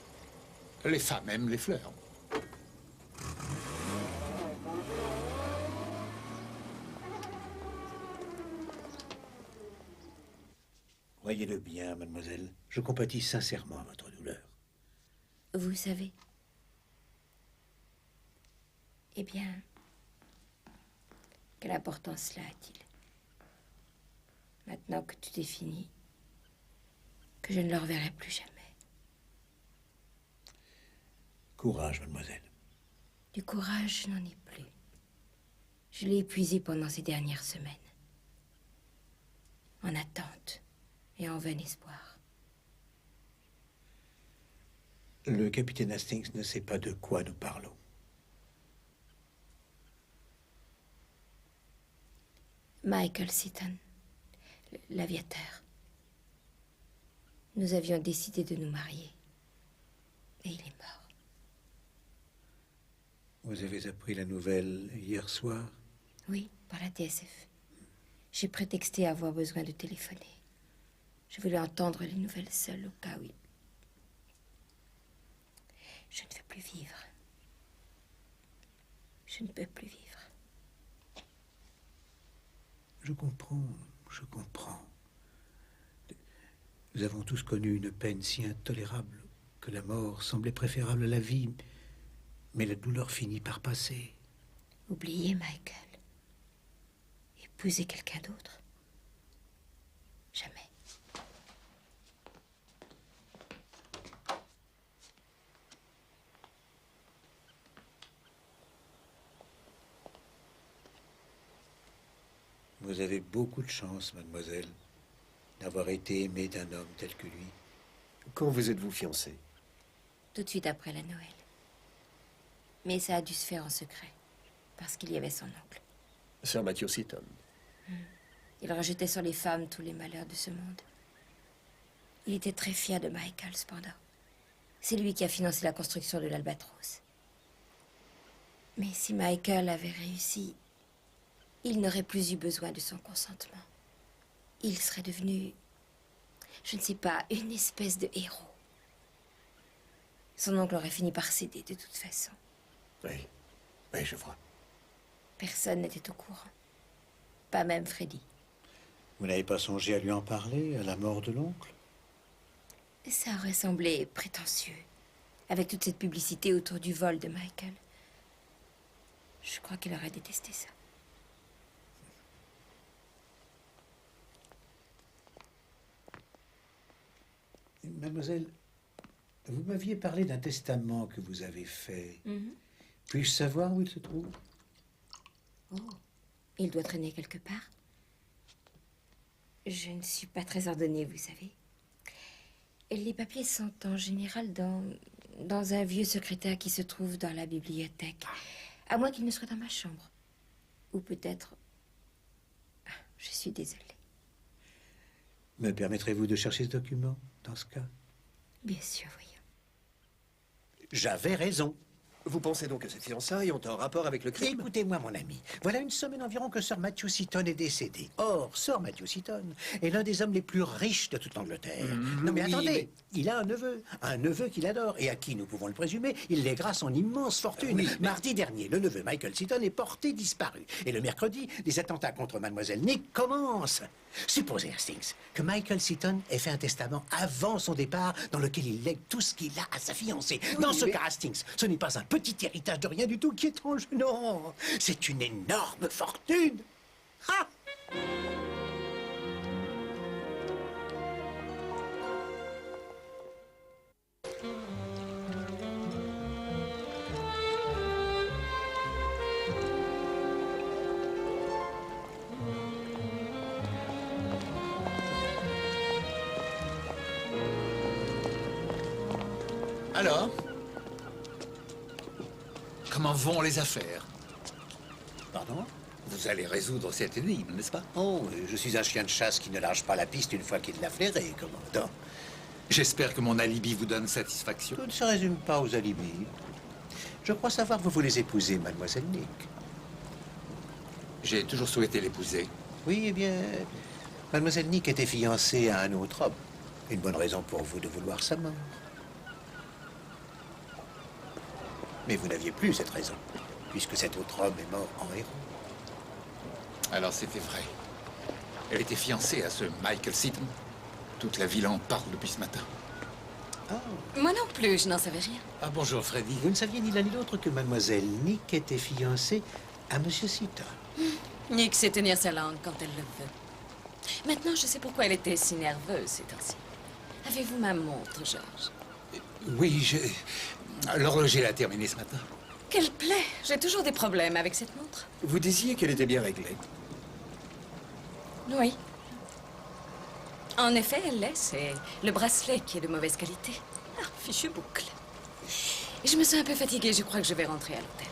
Les femmes aiment les fleurs. Voyez-le bien, mademoiselle. Je compatis sincèrement à votre douleur. Vous savez. Eh bien, quelle importance cela a-t-il? Maintenant que tout est fini, que je ne le reverrai plus jamais. Courage, mademoiselle. Du courage, je n'en ai plus. Je l'ai épuisé pendant ces dernières semaines. En attente et en vain espoir. Le capitaine Hastings ne sait pas de quoi nous parlons. Michael Seaton, l'aviateur. Nous avions décidé de nous marier. Et il est mort. Vous avez appris la nouvelle hier soir? Oui, par la TSF. J'ai prétexté avoir besoin de téléphoner. Je voulais entendre les nouvelles seules au cas où. Je ne veux plus vivre. Je ne peux plus vivre. Je comprends, je comprends. Nous avons tous connu une peine si intolérable que la mort semblait préférable à la vie, mais la douleur finit par passer. Oubliez Michael. Épouser quelqu'un d'autre. Jamais. Vous avez beaucoup de chance, mademoiselle, d'avoir été aimée d'un homme tel que lui. Quand vous êtes-vous fiancée? Tout de suite après la Noël. Mais ça a dû se faire en secret, parce qu'il y avait son oncle. Sir Matthew Seaton. Il rejetait sur les femmes tous les malheurs de ce monde. Il était très fier de Michael, cependant. C'est lui qui a financé la construction de l'Albatros. Mais si Michael avait réussi, il n'aurait plus eu besoin de son consentement. Il serait devenu, je ne sais pas, une espèce de héros. Son oncle aurait fini par céder de toute façon. Oui, oui, je vois. Personne n'était au courant. Pas même Freddy. Vous n'avez pas songé à lui en parler, à la mort de l'oncle? Ça aurait semblé prétentieux, avec toute cette publicité autour du vol de Michael. Je crois qu'il aurait détesté ça. Mademoiselle, vous m'aviez parlé d'un testament que vous avez fait. Puis-je savoir où il se trouve? Oh, il doit traîner quelque part. Je ne suis pas très ordonnée, vous savez. Et les papiers sont en général dans un vieux secrétaire qui se trouve dans la bibliothèque. À moins qu'il ne soit dans ma chambre. Ou peut-être... Ah, je suis désolée. Me permettrez-vous de chercher ce document, dans ce cas? Bien sûr, voyons. J'avais raison. Vous pensez donc que ces fiançailles ont un rapport avec le crime? Écoutez-moi, mon ami. Voilà une semaine environ que Sir Matthew Seaton est décédé. Or, Sir Matthew Seaton est l'un des hommes les plus riches de toute l'Angleterre. Non, mais oui, attendez, il a un neveu qu'il adore, et à qui, nous pouvons le présumer, il lèguera son immense fortune. Oui, mais- Mardi dernier, le neveu Michael Seaton est porté disparu. Et le mercredi, les attentats contre Mademoiselle Nick commencent. Supposez, Hastings, que Michael Seaton ait fait un testament avant son départ dans lequel il lègue tout ce qu'il a à sa fiancée. Dans ce cas, Hastings, ce n'est pas un petit héritage de rien du tout qui est en jeu, non. C'est une énorme fortune. Ah! Alors? Comment vont les affaires? Pardon? Vous allez résoudre cette énigme, n'est-ce pas? Oh, je suis un chien de chasse qui ne lâche pas la piste une fois qu'il l'a flairé, commandant. J'espère que mon alibi vous donne satisfaction. Tout ne se résume pas aux alibis. Je crois savoir que vous voulez épouser Mademoiselle Nick. J'ai toujours souhaité l'épouser. Oui, eh bien, Mademoiselle Nick était fiancée à un autre homme. Une bonne raison pour vous de vouloir sa mort. Mais vous n'aviez plus cette raison, puisque cet autre homme est mort en héros. Alors c'était vrai. Elle était fiancée à ce Michael Seaton. Toute la ville en parle depuis ce matin. Moi non plus, je n'en savais rien. Ah bonjour Freddy. Vous ne saviez ni l'un ni l'autre que mademoiselle Nick était fiancée à monsieur Seaton. Nick sait tenir sa langue quand elle le veut. Maintenant, je sais pourquoi elle était si nerveuse ces temps-ci. Avez-vous ma montre, Georges? Oui, l'horloger l'a terminé ce matin. Quelle plaie! J'ai toujours des problèmes avec cette montre. Vous disiez qu'elle était bien réglée. Oui. En effet, elle l'est. C'est le bracelet qui est de mauvaise qualité. Ah, fichue boucle. Et je me sens un peu fatiguée. Je crois que je vais rentrer à l'hôtel.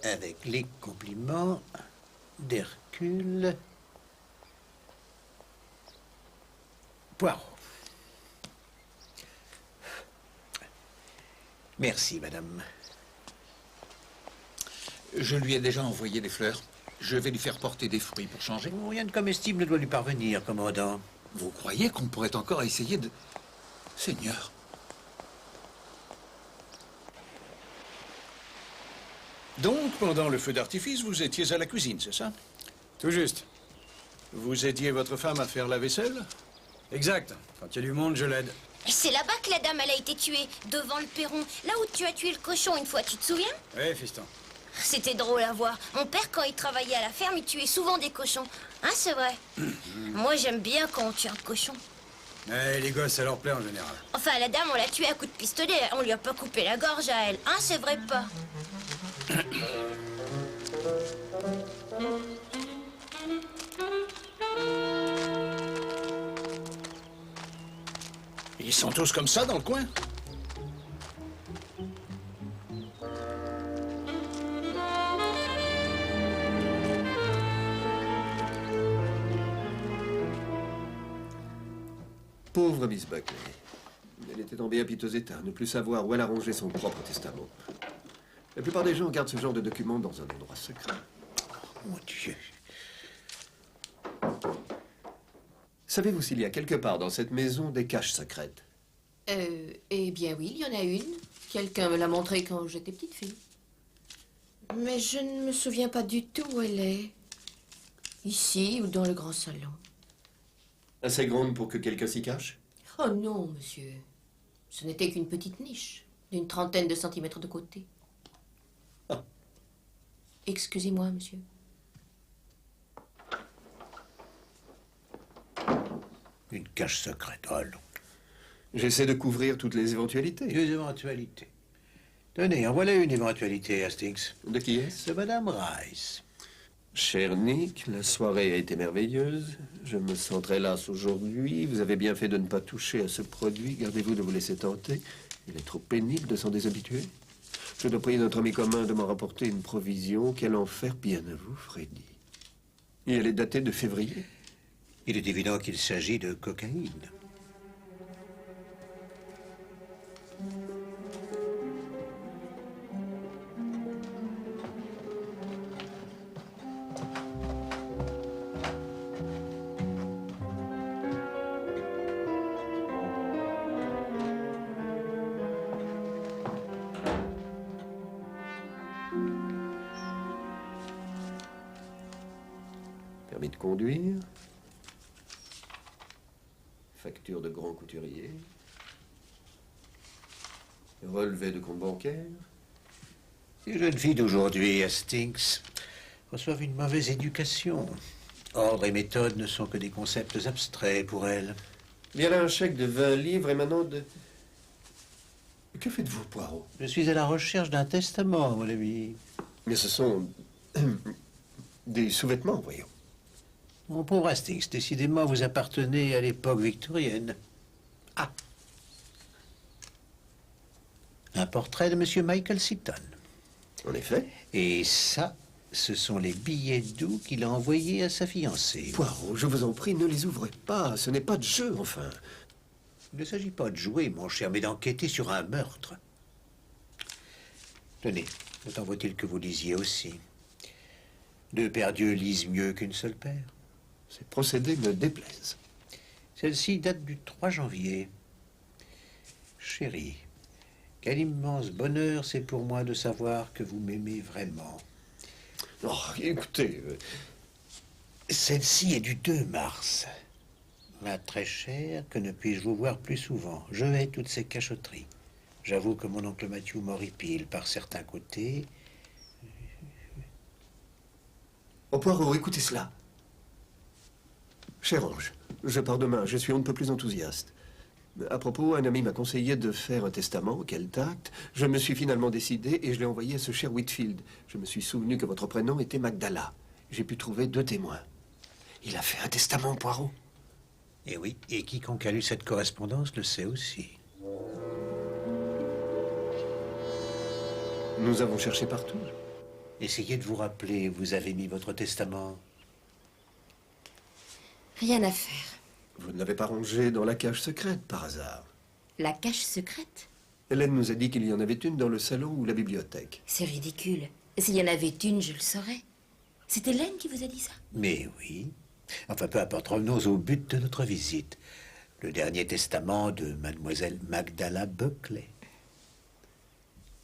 Avec les compliments d'Hercule Poirot. Merci, madame. Je lui ai déjà envoyé des fleurs. Je vais lui faire porter des fruits pour changer. Rien de comestible ne doit lui parvenir, commandant. Vous croyez qu'on pourrait encore essayer de... Seigneur. Donc, pendant le feu d'artifice, vous étiez à la cuisine, c'est ça? Tout juste. Vous aidiez votre femme à faire la vaisselle? Exact. Quand il y a du monde, je l'aide. Et c'est là-bas que la dame, elle a été tuée, devant le perron. Là où tu as tué le cochon une fois, tu te souviens? Oui, fiston. C'était drôle à voir. Mon père, quand il travaillait à la ferme, il tuait souvent des cochons. Hein, c'est vrai? Moi, j'aime bien quand on tue un cochon. Eh, les gosses, ça leur plaît en général. Enfin, la dame, on l'a tuée à coups de pistolet. On lui a pas coupé la gorge à elle. Hein, c'est vrai pas? Ils sont tous comme ça dans le coin? Pauvre Miss Buckley. Elle était en bien piteux état, ne plus savoir où elle a rangé son propre testament. La plupart des gens gardent ce genre de documents dans un endroit secret. Mon Dieu. Savez-vous s'il y a quelque part dans cette maison des caches secrètes? Eh bien oui, il y en a une. Quelqu'un me l'a montrée quand j'étais petite fille. Mais je ne me souviens pas du tout où elle est. Ici ou dans le grand salon. Assez grande pour que quelqu'un s'y cache? Oh non, monsieur. Ce n'était qu'une petite niche, d'une 30aine de centimètres de côté. Ah. Excusez-moi, monsieur. Une cache secrète, allons. J'essaie de couvrir toutes les éventualités. Deux éventualités. Tenez, en voilà une éventualité, Hastings. De qui est-ce? De Madame Rice. Cher Nick, la soirée a été merveilleuse. Je me sens très lasse aujourd'hui. Vous avez bien fait de ne pas toucher à ce produit. Gardez-vous de vous laisser tenter. Il est trop pénible de s'en déshabituer. Je dois prier notre ami commun de m'en rapporter une provision. Quel enfer, bien à vous, Freddy. Et elle est datée de février. Il est évident qu'il s'agit de cocaïne. Permis de conduire. Facture de grand couturier. Relevé de compte bancaire. Les jeunes filles d'aujourd'hui, Hastings, reçoivent une mauvaise éducation. Ordre et méthode ne sont que des concepts abstraits pour elles. Il y a là un chèque de 20 livres émanant de... Que faites-vous, Poirot? Je suis à la recherche d'un testament, mon ami. Mais ce sont... des sous-vêtements, voyons. Mon pauvre Hastings, décidément, vous appartenez à l'époque victorienne. Ah! Un portrait de M. Michael Seaton. En effet. Et ça, ce sont les billets doux qu'il a envoyés à sa fiancée. Poirot, je vous en prie, ne les ouvrez pas. Ce n'est pas de jeu, enfin. Il ne s'agit pas de jouer, mon cher, mais d'enquêter sur un meurtre. Tenez, le temps vaut-il que vous lisiez aussi. Deux paires d'yeux lisent mieux qu'une seule paire. Ces procédés me déplaisent. Celle-ci date du 3 janvier. Chérie, quel immense bonheur c'est pour moi de savoir que vous m'aimez vraiment. Oh, écoutez... Celle-ci est du 2 mars. Ma très chère, que ne puis-je vous voir plus souvent? Je hais toutes ces cachotteries. J'avoue que mon oncle Matthew m'horripile par certains côtés. Oh, Poirot, écoutez cela. Cher Ange, je pars demain. Je suis on ne peut plus enthousiaste. À propos, un ami m'a conseillé de faire un testament. Quel tact. Je me suis finalement décidé et je l'ai envoyé à ce cher Whitfield. Je me suis souvenu que votre prénom était Magdala. J'ai pu trouver 2 témoins. Il a fait un testament, Poirot. Eh oui, et quiconque a lu cette correspondance le sait aussi. Nous avons cherché partout. Essayez de vous rappeler, vous avez mis votre testament. Rien à faire. Vous ne l'avez pas rangé dans la cage secrète, par hasard. La cache secrète? Hélène nous a dit qu'il y en avait une dans le salon ou la bibliothèque. C'est ridicule. S'il y en avait une, je le saurais. C'est Hélène qui vous a dit ça? Mais oui. Enfin, peu importe, revenons au but de notre visite. Le dernier testament de mademoiselle Magdala Buckley.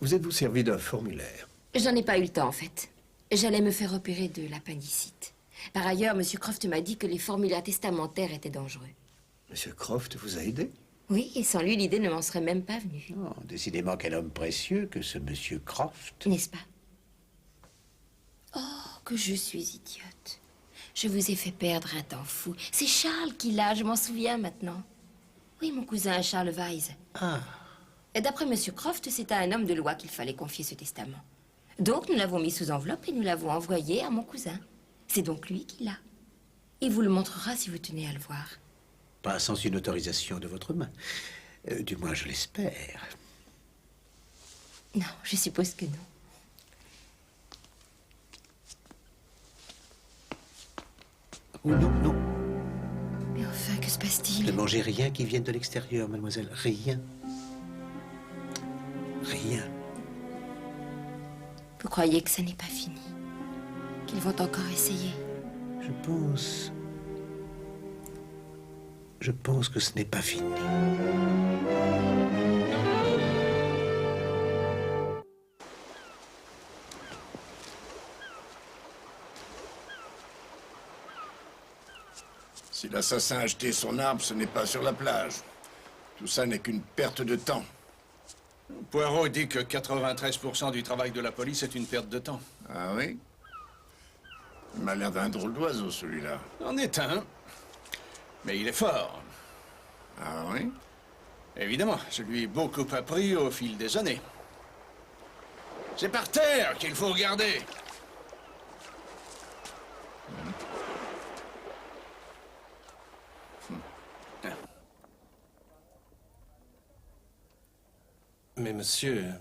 Vous êtes-vous servi d'un formulaire? J'en ai pas eu le temps, en fait. J'allais me faire opérer de l'appendicite. Par ailleurs, M. Croft m'a dit que les formulaires testamentaires étaient dangereux. Monsieur Croft vous a aidé? Oui, et sans lui, l'idée ne m'en serait même pas venue. Oh, décidément, quel homme précieux que ce monsieur Croft. N'est-ce pas? Oh, que je suis idiote. Je vous ai fait perdre un temps fou. C'est Charles qui l'a, je m'en souviens maintenant. Oui, mon cousin Charles Weiss. Ah. Et d'après M. Croft, c'est à un homme de loi qu'il fallait confier ce testament. Donc, nous l'avons mis sous enveloppe et nous l'avons envoyé à mon cousin. C'est donc lui qui l'a. Il vous le montrera si vous tenez à le voir. Pas sans une autorisation de votre main. Du moins, je l'espère. Non, je suppose que non. Oh non, non. Mais enfin, que se passe-t-il? Ne mangez rien qui vienne de l'extérieur, mademoiselle. Rien. Rien. Vous croyez que ça n'est pas fini? Qu'ils vont encore essayer? Je pense que ce n'est pas fini. Si l'assassin a jeté son arme, ce n'est pas sur la plage. Tout ça n'est qu'une perte de temps. Poirot dit que 93% du travail de la police est une perte de temps. Ah oui? Il m'a l'air d'un drôle d'oiseau, celui-là. En est un. Mais il est fort. Ah oui? Évidemment, je lui ai beaucoup appris au fil des années. C'est par terre qu'il faut regarder. Mais monsieur,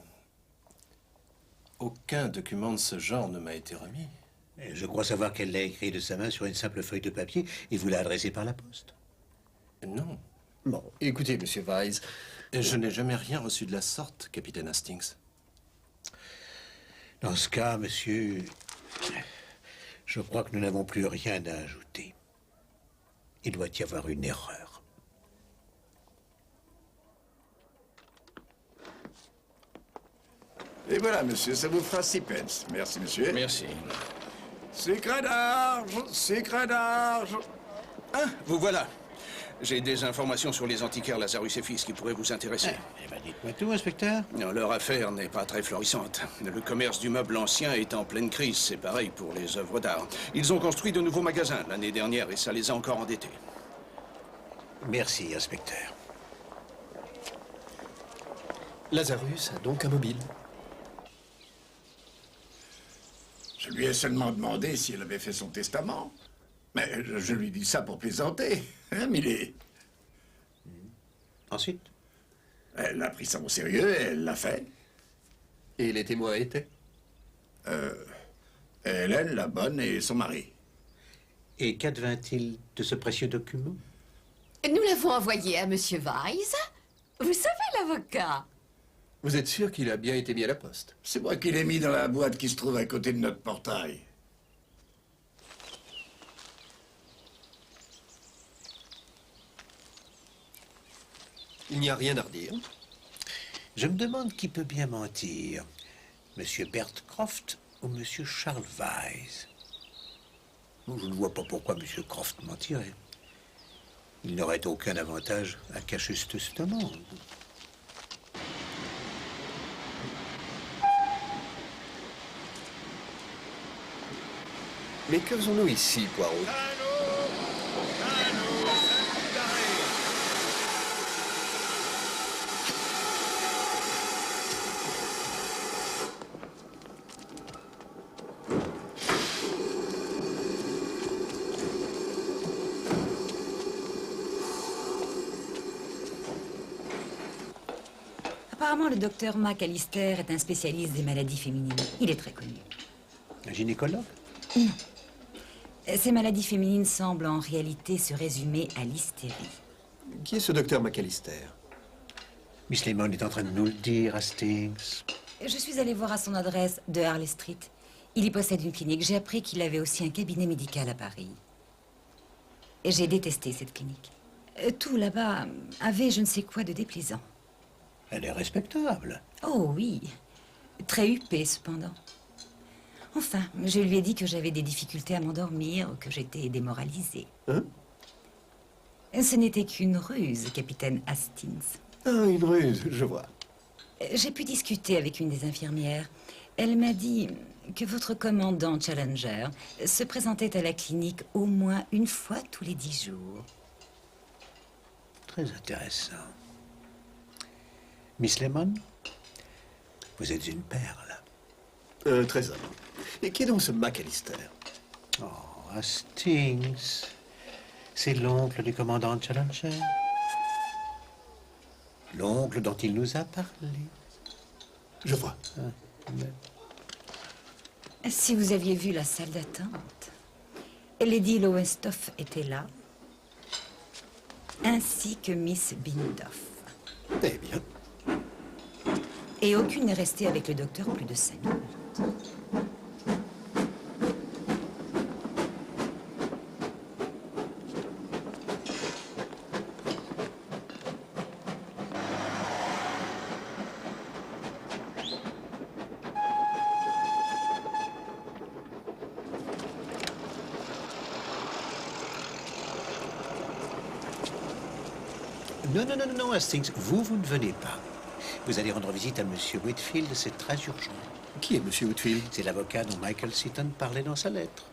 aucun document de ce genre ne m'a été remis. Je crois savoir qu'elle l'a écrit de sa main sur une simple feuille de papier et vous l'a adressé par la poste. Non. Bon, écoutez, monsieur Weiss. Je n'ai jamais rien reçu de la sorte, capitaine Hastings. Dans ce cas, monsieur, je crois que nous n'avons plus rien à ajouter. Il doit y avoir une erreur. Et voilà, monsieur, ça vous fera 6 pence. Merci, monsieur. Merci. Secret d'arge. Ah, vous voilà. J'ai des informations sur les antiquaires Lazarus et Fils qui pourraient vous intéresser. Eh ben, dites-moi tout, inspecteur. Non, leur affaire n'est pas très florissante. Le commerce du meuble ancien est en pleine crise. C'est pareil pour les œuvres d'art. Ils ont construit de nouveaux magasins l'année dernière et ça les a encore endettés. Merci, inspecteur. Lazarus a donc un mobile. Je lui ai seulement demandé si elle avait fait son testament. Mais je lui dis ça pour plaisanter, hein, Millie? Ensuite? Elle a pris ça au sérieux et elle l'a fait. Et les témoins étaient? Hélène, la bonne, et son mari. Et qu'advint-il de ce précieux document? Nous l'avons envoyé à Monsieur Weiss. Vous savez, l'avocat. Vous êtes sûr qu'il a bien été mis à la poste? C'est moi qui l'ai mis dans la boîte qui se trouve à côté de notre portail. Il n'y a rien à redire. Je me demande qui peut bien mentir. Monsieur Bert Croft ou Monsieur Charles Weiss? Bon, je ne vois pas pourquoi Monsieur Croft mentirait. Il n'aurait aucun avantage à cacher ce testament. Mais que faisons-nous ici, Poirot? Apparemment, le docteur McAllister est un spécialiste des maladies féminines. Il est très connu. Un gynécologue? Non. Ces maladies féminines semblent en réalité se résumer à l'hystérie. Qui est ce docteur McAllister? Miss Lemon est en train de nous le dire, Hastings. Je suis allée voir à son adresse de Harley Street. Il y possède une clinique. J'ai appris qu'il avait aussi un cabinet médical à Paris. Et j'ai détesté cette clinique. Tout là-bas avait je ne sais quoi de déplaisant. Elle est respectable. Oh oui. Très huppée, cependant. Enfin, je lui ai dit que j'avais des difficultés à m'endormir, que j'étais démoralisée. Hein? Ce n'était qu'une ruse, capitaine Hastings. Ah, une ruse, je vois. J'ai pu discuter avec une des infirmières. Elle m'a dit que votre commandant Challenger se présentait à la clinique au moins une fois tous les 10 jours. Très intéressant. Miss Lemon, vous êtes une perle. Très humble. Et qui est donc ce McAllister? Oh, Hastings. C'est l'oncle du commandant Challenger. L'oncle dont il nous a parlé. Je vois. Si vous aviez vu la salle d'attente, Lady Lowestoft était là, ainsi que Miss Bindoff. Eh bien. Et aucune n'est restée avec le docteur plus de 5 minutes. Non, Hastings, vous ne venez pas. Vous allez rendre visite à Monsieur Whitfield, c'est très urgent. Qui est Monsieur Whitfield? C'est l'avocat dont Michael Seaton parlait dans sa lettre.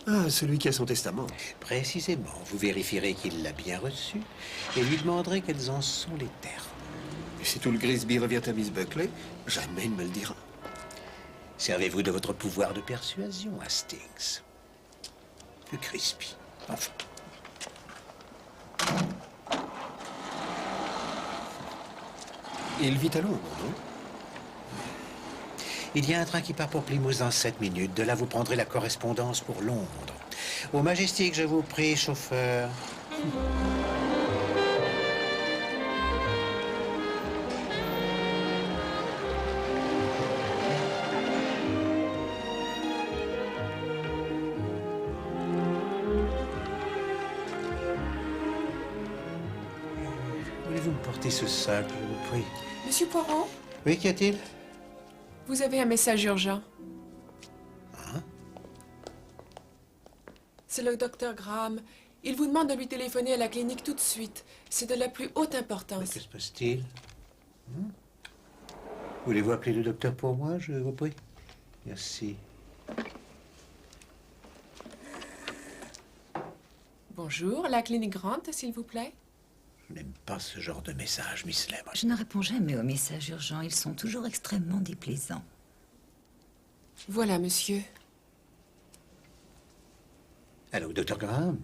Ah, celui qui a son testament. Précisément. Vous vérifierez qu'il l'a bien reçu et lui demanderez quels en sont les termes. Et si tout le Grisby revient à Miss Buckley, jamais il ne me le dira. Servez-vous de votre pouvoir de persuasion, Hastings. Le Grisby. Enfin. Il vit à Londres, non? Il y a un train qui part pour Plymouth dans 7 minutes. De là, vous prendrez la correspondance pour Londres. Au Majestic, je vous prie, chauffeur. Voulez-vous me porter ce sac, je vous prie? Monsieur Poirot, Oui, qu'y a-t-il? vous avez un message urgent. Hein? C'est le docteur Graham. Il vous demande de lui téléphoner à la clinique tout de suite. C'est de la plus haute importance. Que se passe-t-il? Voulez-vous appeler le docteur pour moi, je vous prie? Merci. Bonjour, la clinique Grant, s'il vous plaît. Je n'aime pas ce genre de message, Miss Lemon. Je ne réponds jamais aux messages urgents. Ils sont toujours extrêmement déplaisants. Voilà, monsieur. Allô, docteur Graham?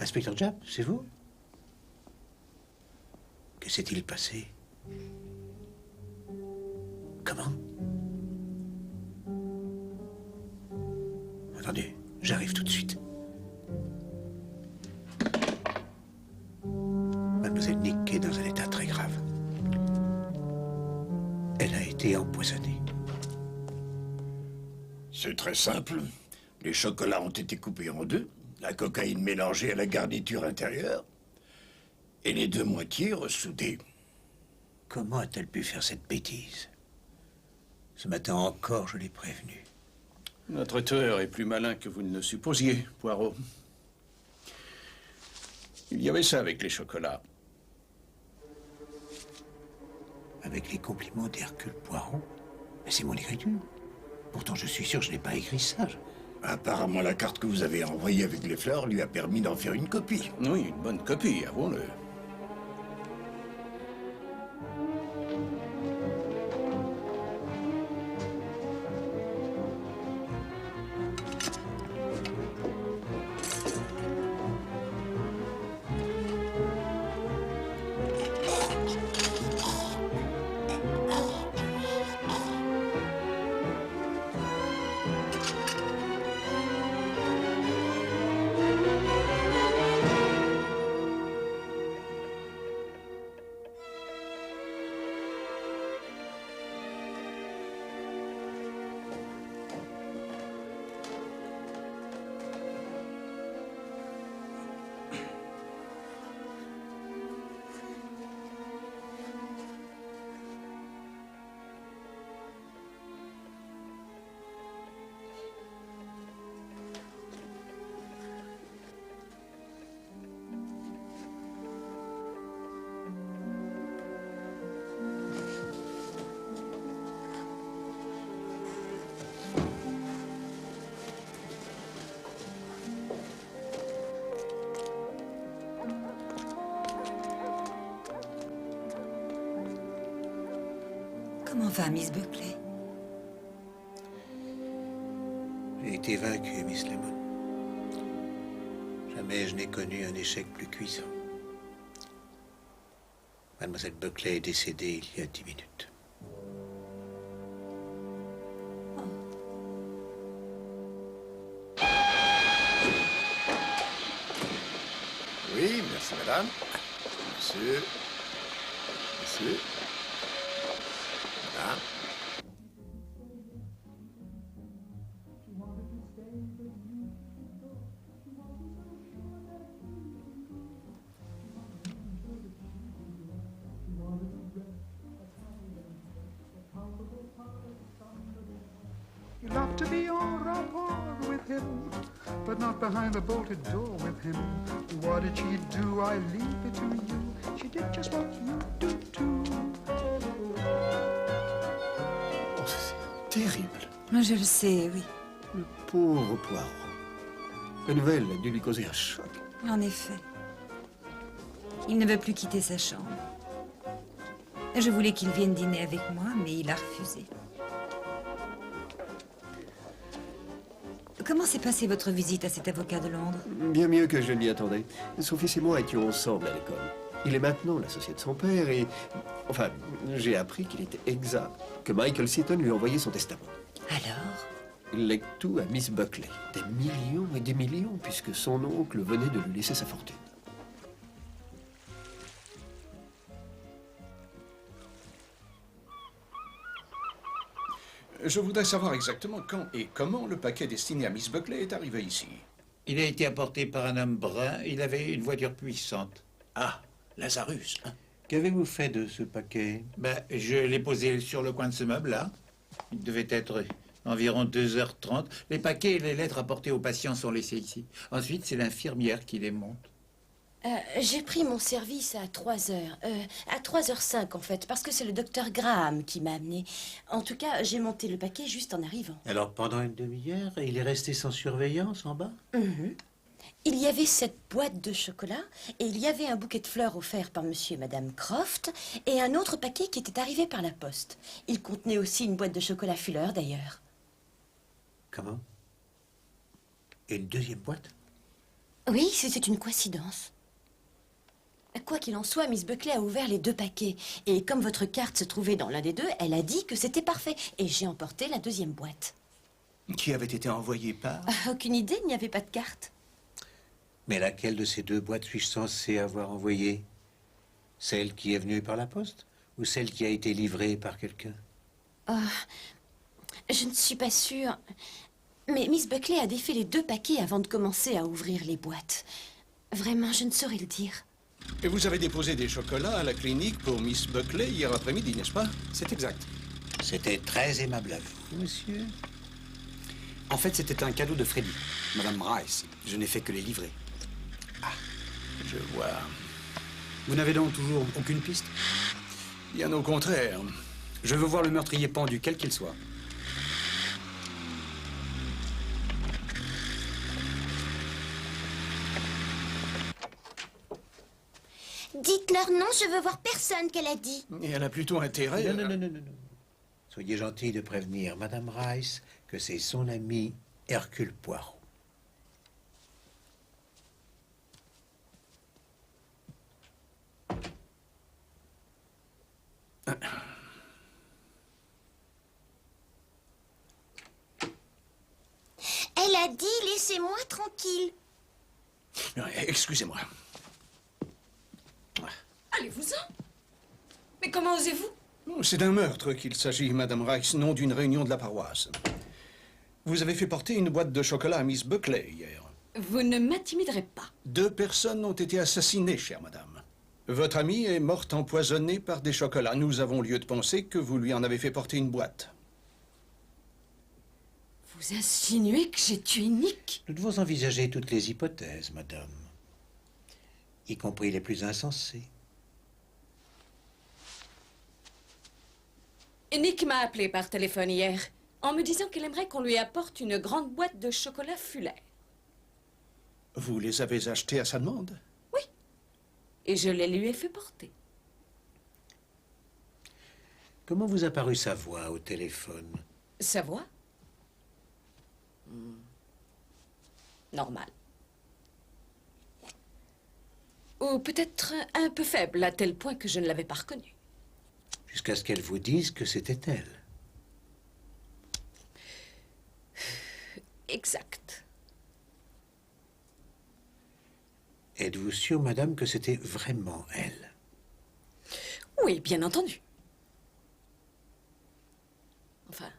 Inspecteur Japp, c'est vous? Que s'est-il passé? Comment? Attendez, j'arrive tout de suite. Mademoiselle Nick est dans un état très grave. Elle a été empoisonnée. C'est très simple. Les chocolats ont été coupés en deux, la cocaïne mélangée à la garniture intérieure, et les deux moitiés ressoudées. Comment a-t-elle pu faire cette bêtise? Ce matin encore, je l'ai prévenue. Notre tueur est plus malin que vous ne le supposiez, Poirot. Il y avait ça avec les chocolats. Avec les compliments d'Hercule Poirot? Mais c'est mon écriture. Pourtant, je suis sûr que je n'ai pas écrit ça. Apparemment, la carte que vous avez envoyée avec les fleurs lui a permis d'en faire une copie. Oui, une bonne copie, avouons-le. Comment va Miss Buckley? J'ai été vaincu, Miss Lemon. Jamais je n'ai connu un échec plus cuisant. Mademoiselle Buckley est décédée il y a 10 minutes. Oui, merci, madame. Monsieur. Monsieur. Madame. You'd love to be en rapport with him, but not behind the bolted door with him. What did she do? I leave it to you. She did just what you do too. Oh, c'est terrible. Je le sais, oui. Le pauvre Poirot. La nouvelle a dû lui causer un choc. En effet. Il ne veut plus quitter sa chambre. Je voulais qu'il vienne dîner avec moi, mais il a refusé. Comment s'est passée votre visite à cet avocat de Londres? Bien mieux que je ne m'y attendais. Son fils et moi étions ensemble à l'école. Il est maintenant l'associé de son père et... Enfin, j'ai appris qu'il était exact, que Michael Seaton lui a envoyé son testament. Alors? Il lègue tout à Miss Buckley. Des millions et des millions, puisque son oncle venait de lui laisser sa fortune. Je voudrais savoir exactement quand et comment le paquet destiné à Miss Buckley est arrivé ici. Il a été apporté par un homme brun. Il avait une voiture puissante. Ah, Lazarus. Qu'avez-vous fait de ce paquet? Ben, je l'ai posé sur le coin de ce meuble-là. Il devait être environ 2h30. Les paquets et les lettres apportées aux patients sont laissés ici. Ensuite, c'est l'infirmière qui les monte. J'ai pris mon service à 3h. À 3h05, en fait, parce que c'est le docteur Graham qui m'a amené. En tout cas, j'ai monté le paquet juste en arrivant. Alors, pendant une demi-heure, il est resté sans surveillance en bas? Il y avait cette boîte de chocolat, et il y avait un bouquet de fleurs offert par monsieur et madame Croft, et un autre paquet qui était arrivé par la poste. Il contenait aussi une boîte de chocolat Fuller, d'ailleurs. Comment? Et une deuxième boîte? Oui, c'était une coïncidence. Quoi qu'il en soit, Miss Buckley a ouvert les 2 paquets. Et comme votre carte se trouvait dans l'un des 2, elle a dit que c'était parfait. Et j'ai emporté la 2e boîte. Qui avait été envoyé par? Aucune idée, il n'y avait pas de carte. Mais laquelle de ces 2 boîtes suis-je censé avoir envoyé? Celle qui est venue par la poste ou celle qui a été livrée par quelqu'un? Je ne suis pas sûre. Mais Miss Buckley a défait les 2 paquets avant de commencer à ouvrir les boîtes. Vraiment, je ne saurais le dire. Et vous avez déposé des chocolats à la clinique pour Miss Buckley hier après-midi, n'est-ce pas? C'est exact. C'était très aimable à vous, monsieur. En fait, c'était un cadeau de Freddy, Madame Rice. Je n'ai fait que les livrer. Ah, je vois. Vous n'avez donc toujours aucune piste? Bien au contraire. Je veux voir le meurtrier pendu, quel qu'il soit. Dites-leur non, je veux voir personne, qu'elle a dit. Et elle a plutôt intérêt... Non. Soyez gentil de prévenir Madame Rice que c'est son ami Hercule Poirot. Elle a dit, laissez-moi tranquille. Excusez-moi. Allez-vous-en. Mais comment osez-vous? C'est d'un meurtre qu'il s'agit, Madame Rice, non d'une réunion de la paroisse. Vous avez fait porter une boîte de chocolat à Miss Buckley hier. Vous ne m'intimiderez pas. 2 personnes ont été assassinées, chère madame. Votre amie est morte empoisonnée par des chocolats. Nous avons lieu de penser que vous lui en avez fait porter une boîte. Vous insinuez que j'ai tué Nick? Nous devons envisager toutes les hypothèses, madame, y compris les plus insensées. Nick m'a appelé par téléphone hier en me disant qu'il aimerait qu'on lui apporte une grande boîte de chocolat Fuller. Vous les avez achetés à sa demande? Oui. Et je les lui ai fait porter. Comment vous a paru sa voix au téléphone? Sa voix? Normal. Ou peut-être un peu faible, à tel point que je ne l'avais pas reconnue. Jusqu'à ce qu'elle vous dise que c'était elle. Exact. Êtes-vous sûre, madame, que c'était vraiment elle? Oui, bien entendu. Enfin...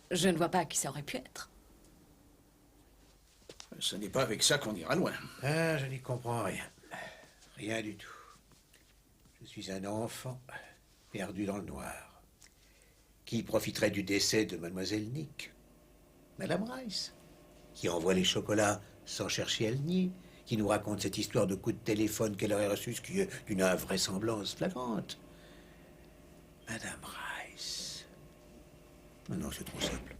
je ne vois pas qui ça aurait pu être. Ce n'est pas avec ça qu'on ira loin. Ah, je n'y comprends rien. Rien du tout. Je suis un enfant perdu dans le noir. Qui profiterait du décès de Mademoiselle Nick? Madame Rice, qui envoie les chocolats sans chercher à le nier, qui nous raconte cette histoire de coup de téléphone qu'elle aurait reçu, ce qui est d'une invraisemblance flagrante. Madame Rice. Non, c'est trop simple.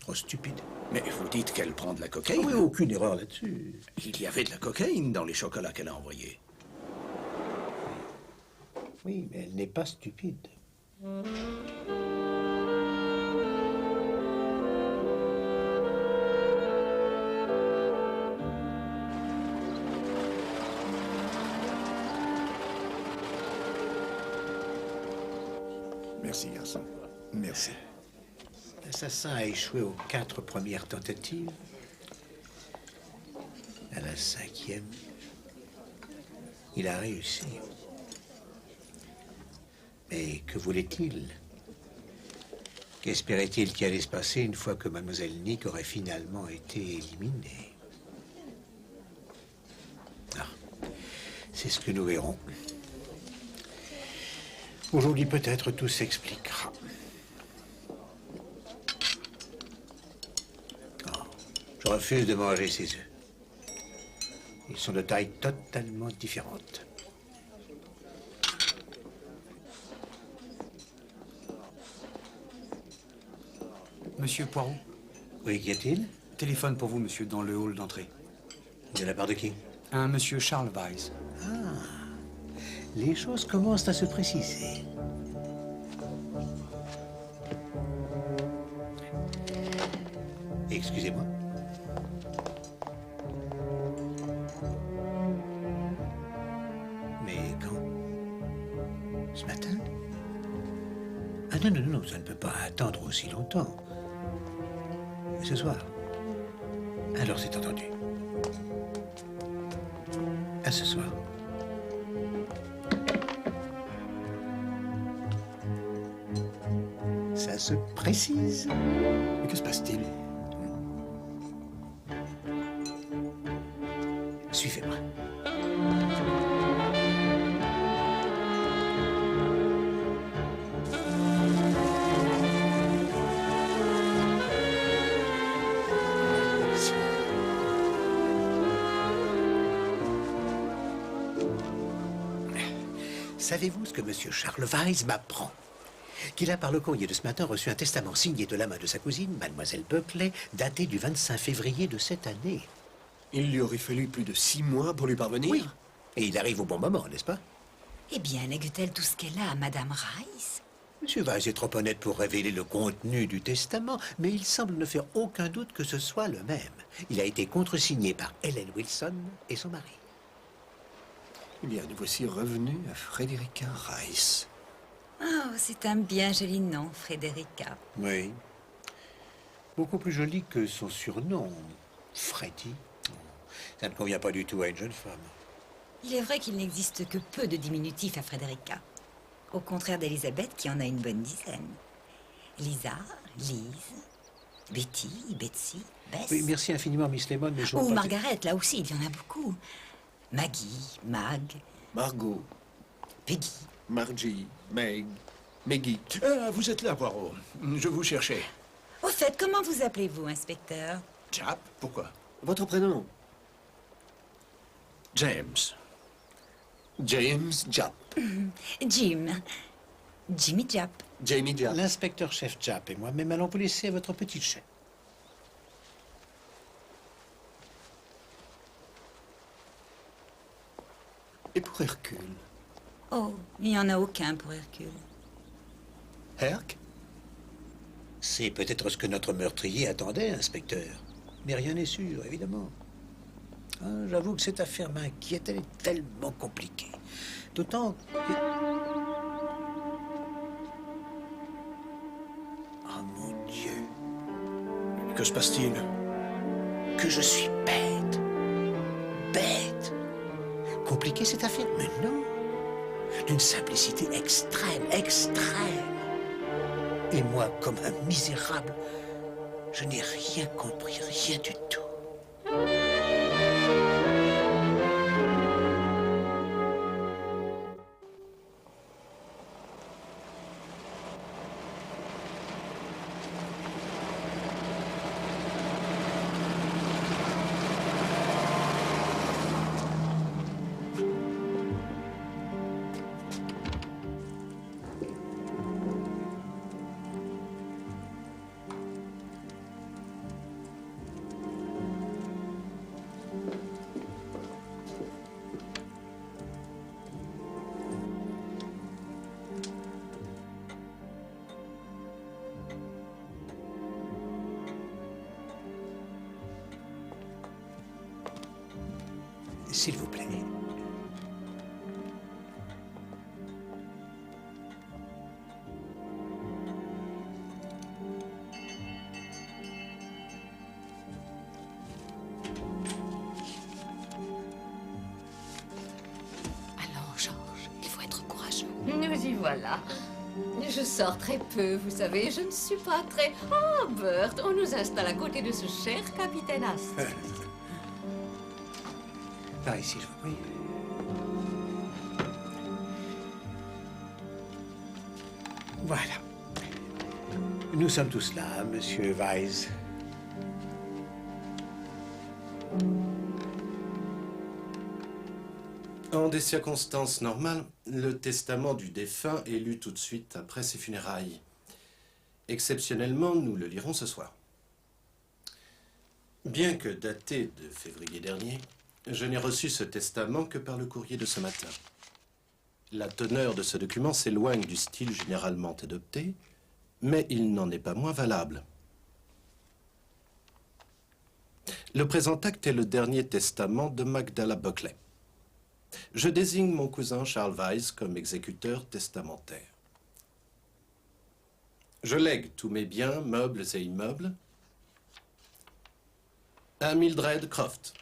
Trop stupide. Mais vous dites qu'elle prend de la cocaïne? Oui, aucune erreur là-dessus. Il y avait de la cocaïne dans les chocolats qu'elle a envoyés. Oui, mais elle n'est pas stupide. Merci, garçon. Merci. L'assassin a échoué aux 4 premières tentatives. À la 5e, il a réussi. Mais que voulait-il? Qu'espérait-il qu'il allait se passer une fois que Mademoiselle Nick aurait finalement été éliminée? Ah, c'est ce que nous verrons. Aujourd'hui, peut-être, tout s'expliquera. Oh, je refuse de manger ces œufs. Ils sont de taille totalement différente. Monsieur Poirot? Oui, qu'y a-t-il? Téléphone pour vous, monsieur, dans le hall d'entrée. De la part de qui? Un monsieur Charles Weiss. Ah, les choses commencent à se préciser. Excusez-moi. Mais quand? Ce matin? Ah non, non, non, ça ne peut pas attendre aussi longtemps. Ce soir. Alors c'est entendu. À ce soir. Ça se précise. Mais que se passe-t-il? Suivez-moi. Savez-vous ce que M. Charles Weiss m'apprend? Qu'il a par le courrier de ce matin reçu un testament signé de la main de sa cousine, mademoiselle Buckley, daté du 25 février de cette année. Il lui aurait fallu plus de 6 mois pour lui parvenir? Oui. Et il arrive au bon moment, n'est-ce pas? Eh bien, lègue-t-elle tout ce qu'elle a à Madame Rice? M. Weiss est trop honnête pour révéler le contenu du testament, mais il semble ne faire aucun doute que ce soit le même. Il a été contresigné par Helen Wilson et son mari. Eh bien, nous voici revenus à Frederica Rice. Oh, c'est un bien joli nom, Frederica. Oui. Beaucoup plus joli que son surnom, Freddy. Ça ne convient pas du tout à une jeune femme. Il est vrai qu'il n'existe que peu de diminutifs à Frederica. Au contraire d'Elisabeth, qui en a une bonne dizaine. Lisa, Lise, Betty, Betsy, Bess. Oui, merci infiniment, Miss Lemon, mais je vois Ou pas... Margaret, là aussi, il y en a beaucoup. Maggie, Mag, Margot, Peggy. Margie, Meg, Maggie. Vous êtes là, Poirot. Je vous cherchais. Au fait, comment vous appelez-vous, inspecteur? Chap, pourquoi? Votre prénom? James. James Japp. Jim. Jimmy Japp. Jamie Japp. L'inspecteur-chef Japp et moi-même allons vous laisser votre petite chaîne. Et pour Hercule? Oh, il n'y en a aucun pour Hercule. Herc? C'est peut-être ce que notre meurtrier attendait, inspecteur. Mais rien n'est sûr, évidemment. Ah, j'avoue que cette affaire m'inquiète, elle est tellement compliquée. D'autant que... Oh mon Dieu. Que se passe-t-il? Que je suis bête. Bête. Compliquée cette affaire? Mais non. D'une simplicité extrême, extrême. Et moi, comme un misérable, je n'ai rien compris, rien du tout. S'il vous plaît. Allons, Georges, il faut être courageux. Nous y voilà. Je sors très peu, vous savez, je ne suis pas très... Oh, Bert, on nous installe à côté de ce cher capitaine Astor. Par ici, je vous prie. Voilà. Nous sommes tous là, Monsieur Weiss. En des circonstances normales, le testament du défunt est lu tout de suite après ses funérailles. Exceptionnellement, nous le lirons ce soir. Bien que daté de février dernier, je n'ai reçu ce testament que par le courrier de ce matin. La teneur de ce document s'éloigne du style généralement adopté, mais il n'en est pas moins valable. Le présent acte est le dernier testament de Magdala Buckley. Je désigne mon cousin Charles Weiss comme exécuteur testamentaire. Je lègue tous mes biens, meubles et immeubles à Mildred Croft,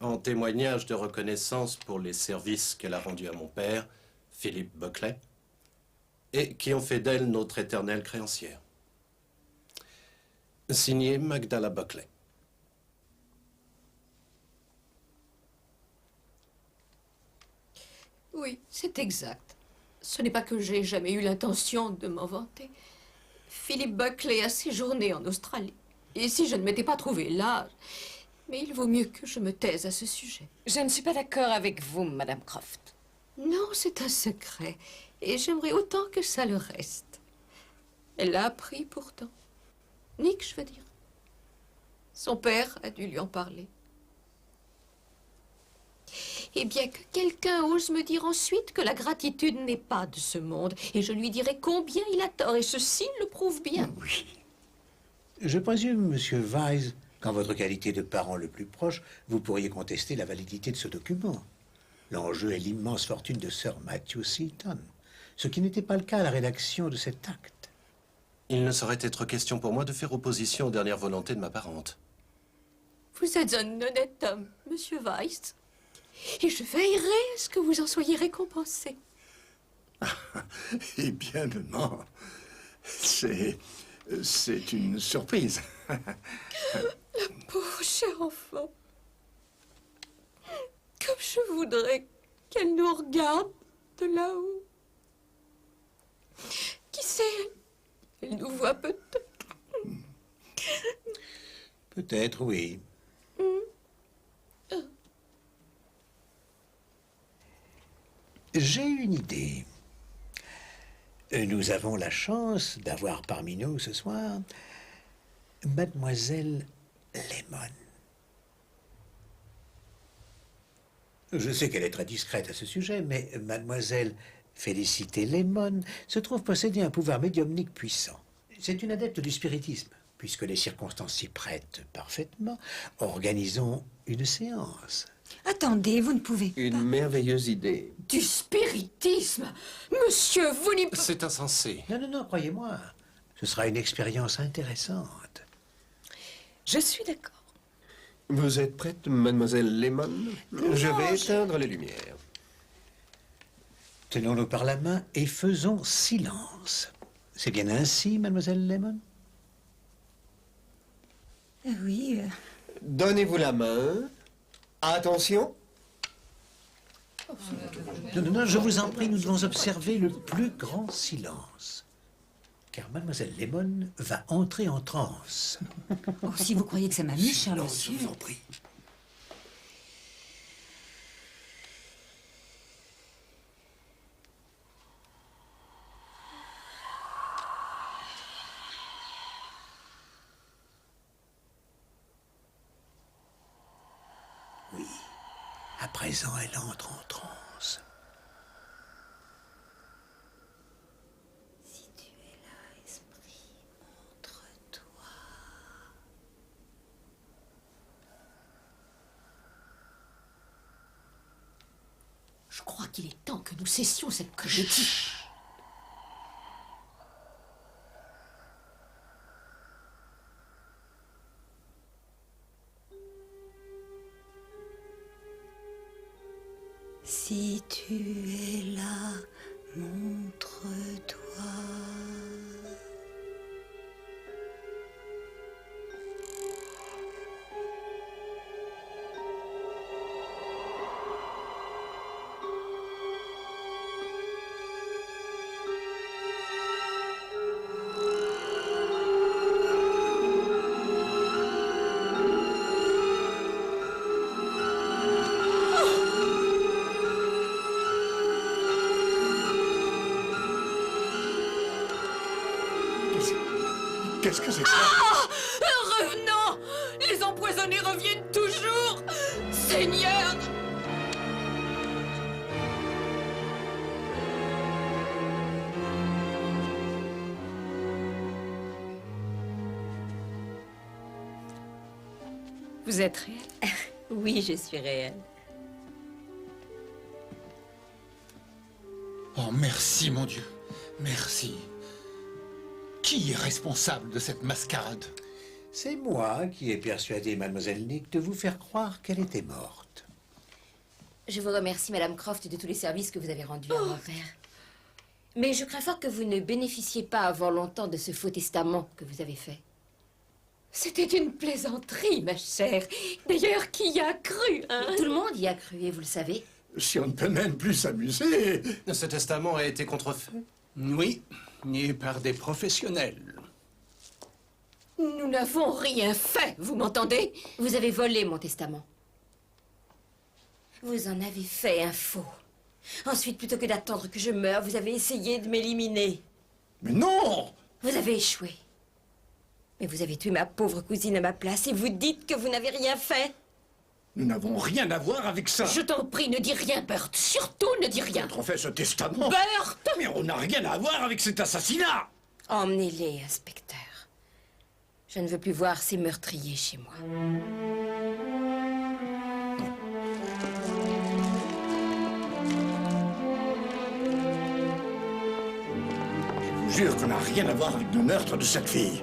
en témoignage de reconnaissance pour les services qu'elle a rendus à mon père, Philip Buckley, et qui ont fait d'elle notre éternelle créancière. Signé Magdala Buckley. Oui, c'est exact. Ce n'est pas que j'ai jamais eu l'intention de m'en vanter. Philip Buckley a séjourné en Australie. Et si je ne m'étais pas trouvé là... Mais il vaut mieux que je me taise à ce sujet. Je ne suis pas d'accord avec vous, Madame Croft. Non, c'est un secret. Et j'aimerais autant que ça le reste. Elle l'a appris pourtant. Nick, je veux dire. Son père a dû lui en parler. Et bien que quelqu'un ose me dire ensuite que la gratitude n'est pas de ce monde, et je lui dirai combien il a tort, et ceci le prouve bien. Oui. Je présume, Monsieur Weiss, qu'en votre qualité de parent le plus proche, vous pourriez contester la validité de ce document. L'enjeu est l'immense fortune de Sir Matthew Seaton, ce qui n'était pas le cas à la rédaction de cet acte. Il ne saurait être question pour moi de faire opposition aux dernières volontés de ma parente. Vous êtes un honnête homme, Monsieur Weiss. Et je veillerai à ce que vous en soyez récompensé. Eh bien, non. C'est une surprise. La pauvre chère enfant. Comme je voudrais qu'elle nous regarde de là-haut. Qui sait, elle nous voit peut-être. Peut-être, oui. J'ai une idée. Nous avons la chance d'avoir parmi nous ce soir Mademoiselle Lemon. Je sais qu'elle est très discrète à ce sujet, mais Mademoiselle Félicité Lemon se trouve posséder un pouvoir médiumnique puissant. C'est une adepte du spiritisme. Puisque les circonstances s'y prêtent parfaitement, organisons une séance. Attendez, vous ne pouvez pas. Une merveilleuse idée. Du spiritisme. Monsieur, vous n'y... C'est insensé. Non, croyez-moi. Ce sera une expérience intéressante. Je suis d'accord. Vous êtes prête, mademoiselle Lemon? Je vais éteindre les lumières. Tenons-nous par la main et faisons silence. C'est bien ainsi, mademoiselle Lemon? Oui. Donnez-vous la main. Attention. Non, je vous en prie, nous devons observer le plus grand silence. Car mademoiselle Lemon va entrer en transe. Oh, si vous croyez que ça m'amuse, cher monsieur. Je vous en prie. Oui, à présent elle entre en transe. Si tu es là, esprit, montre-toi. Je crois qu'il est temps que nous cessions cette comédie. Si tu es là, montre-toi. Qu'est-ce que c'est que ça? Ah! Revenons! Les empoisonnés reviennent toujours! Seigneur! Vous êtes réelle? Oui, je suis réelle. Oh, merci, mon Dieu. Merci. Qui est responsable de cette mascarade? C'est moi qui ai persuadé Mademoiselle Nick de vous faire croire qu'elle était morte. Je vous remercie, Madame Croft, de tous les services que vous avez rendus à mon père. Mais je crains fort que vous ne bénéficiez pas avant longtemps de ce faux testament que vous avez fait. C'était une plaisanterie, ma chère. D'ailleurs, qui y a cru, hein? Tout le monde y a cru, et vous le savez. Si on ne peut même plus s'amuser. Ce testament a été contrefait? Oui, et par des professionnels. Nous n'avons rien fait, vous m'entendez? Vous avez volé mon testament. Vous en avez fait un faux. Ensuite, plutôt que d'attendre que je meure, vous avez essayé de m'éliminer. Mais non! Vous avez échoué. Mais vous avez tué ma pauvre cousine à ma place et vous dites que vous n'avez rien fait. Nous n'avons rien à voir avec ça. Je t'en prie, ne dis rien, Bert. Surtout, ne dis rien. Contrefait ce testament. Bert! Mais on n'a rien à voir avec cet assassinat. Emmenez-les, inspecteur. Je ne veux plus voir ces meurtriers chez moi. Je vous jure qu'on n'a rien à voir avec le meurtre de cette fille.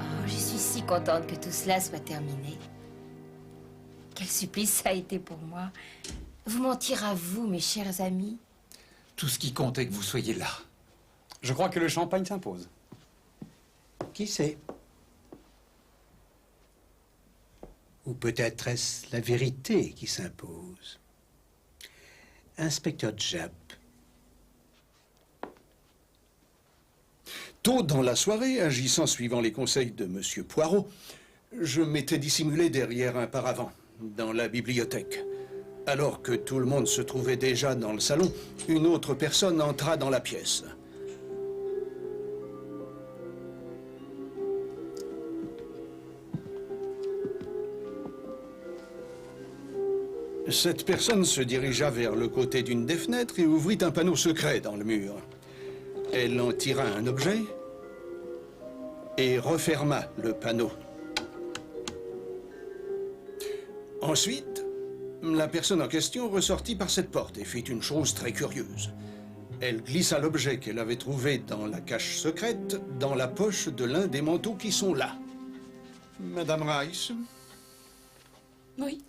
Oh, je suis si contente que tout cela soit terminé. Quel supplice ça a été pour moi. Vous mentir à vous, mes chers amis. Tout ce qui compte est que vous soyez là. Je crois que le champagne s'impose. Qui sait? Ou peut-être est-ce la vérité qui s'impose? Inspecteur Japp. Tôt dans la soirée, agissant suivant les conseils de M. Poirot, je m'étais dissimulé derrière un paravent, dans la bibliothèque. Alors que tout le monde se trouvait déjà dans le salon, une autre personne entra dans la pièce. Cette personne se dirigea vers le côté d'une des fenêtres et ouvrit un panneau secret dans le mur. Elle en tira un objet et referma le panneau. Ensuite, la personne en question ressortit par cette porte et fit une chose très curieuse. Elle glissa l'objet qu'elle avait trouvé dans la cache secrète dans la poche de l'un des manteaux qui sont là. Madame Rice? Oui.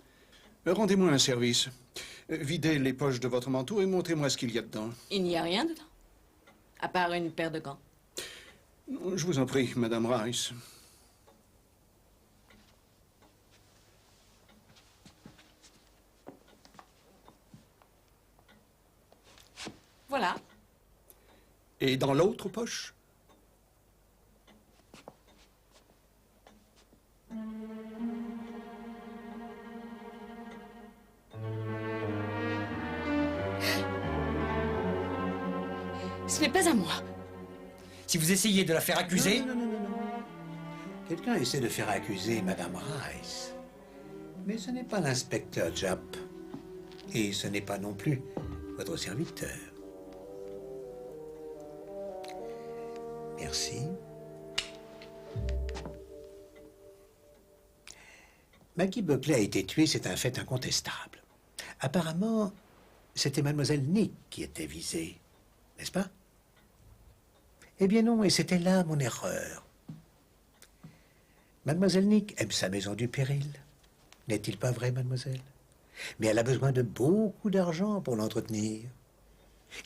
Rendez-moi un service. Videz les poches de votre manteau et montrez-moi ce qu'il y a dedans. Il n'y a rien dedans. À part une paire de gants. Je vous en prie, Madame Rice. Voilà. Et dans l'autre poche? Ce n'est pas à moi. Si vous essayez de la faire accuser... Non. Quelqu'un essaie de faire accuser Madame Rice. Mais ce n'est pas l'inspecteur Japp. Et ce n'est pas non plus votre serviteur. Merci. Maggie Buckley a été tuée, c'est un fait incontestable. Apparemment, c'était Mademoiselle Nick qui était visée, n'est-ce pas? Eh bien non, et c'était là mon erreur. Mademoiselle Nick aime sa maison du péril. N'est-il pas vrai, mademoiselle? Mais elle a besoin de beaucoup d'argent pour l'entretenir.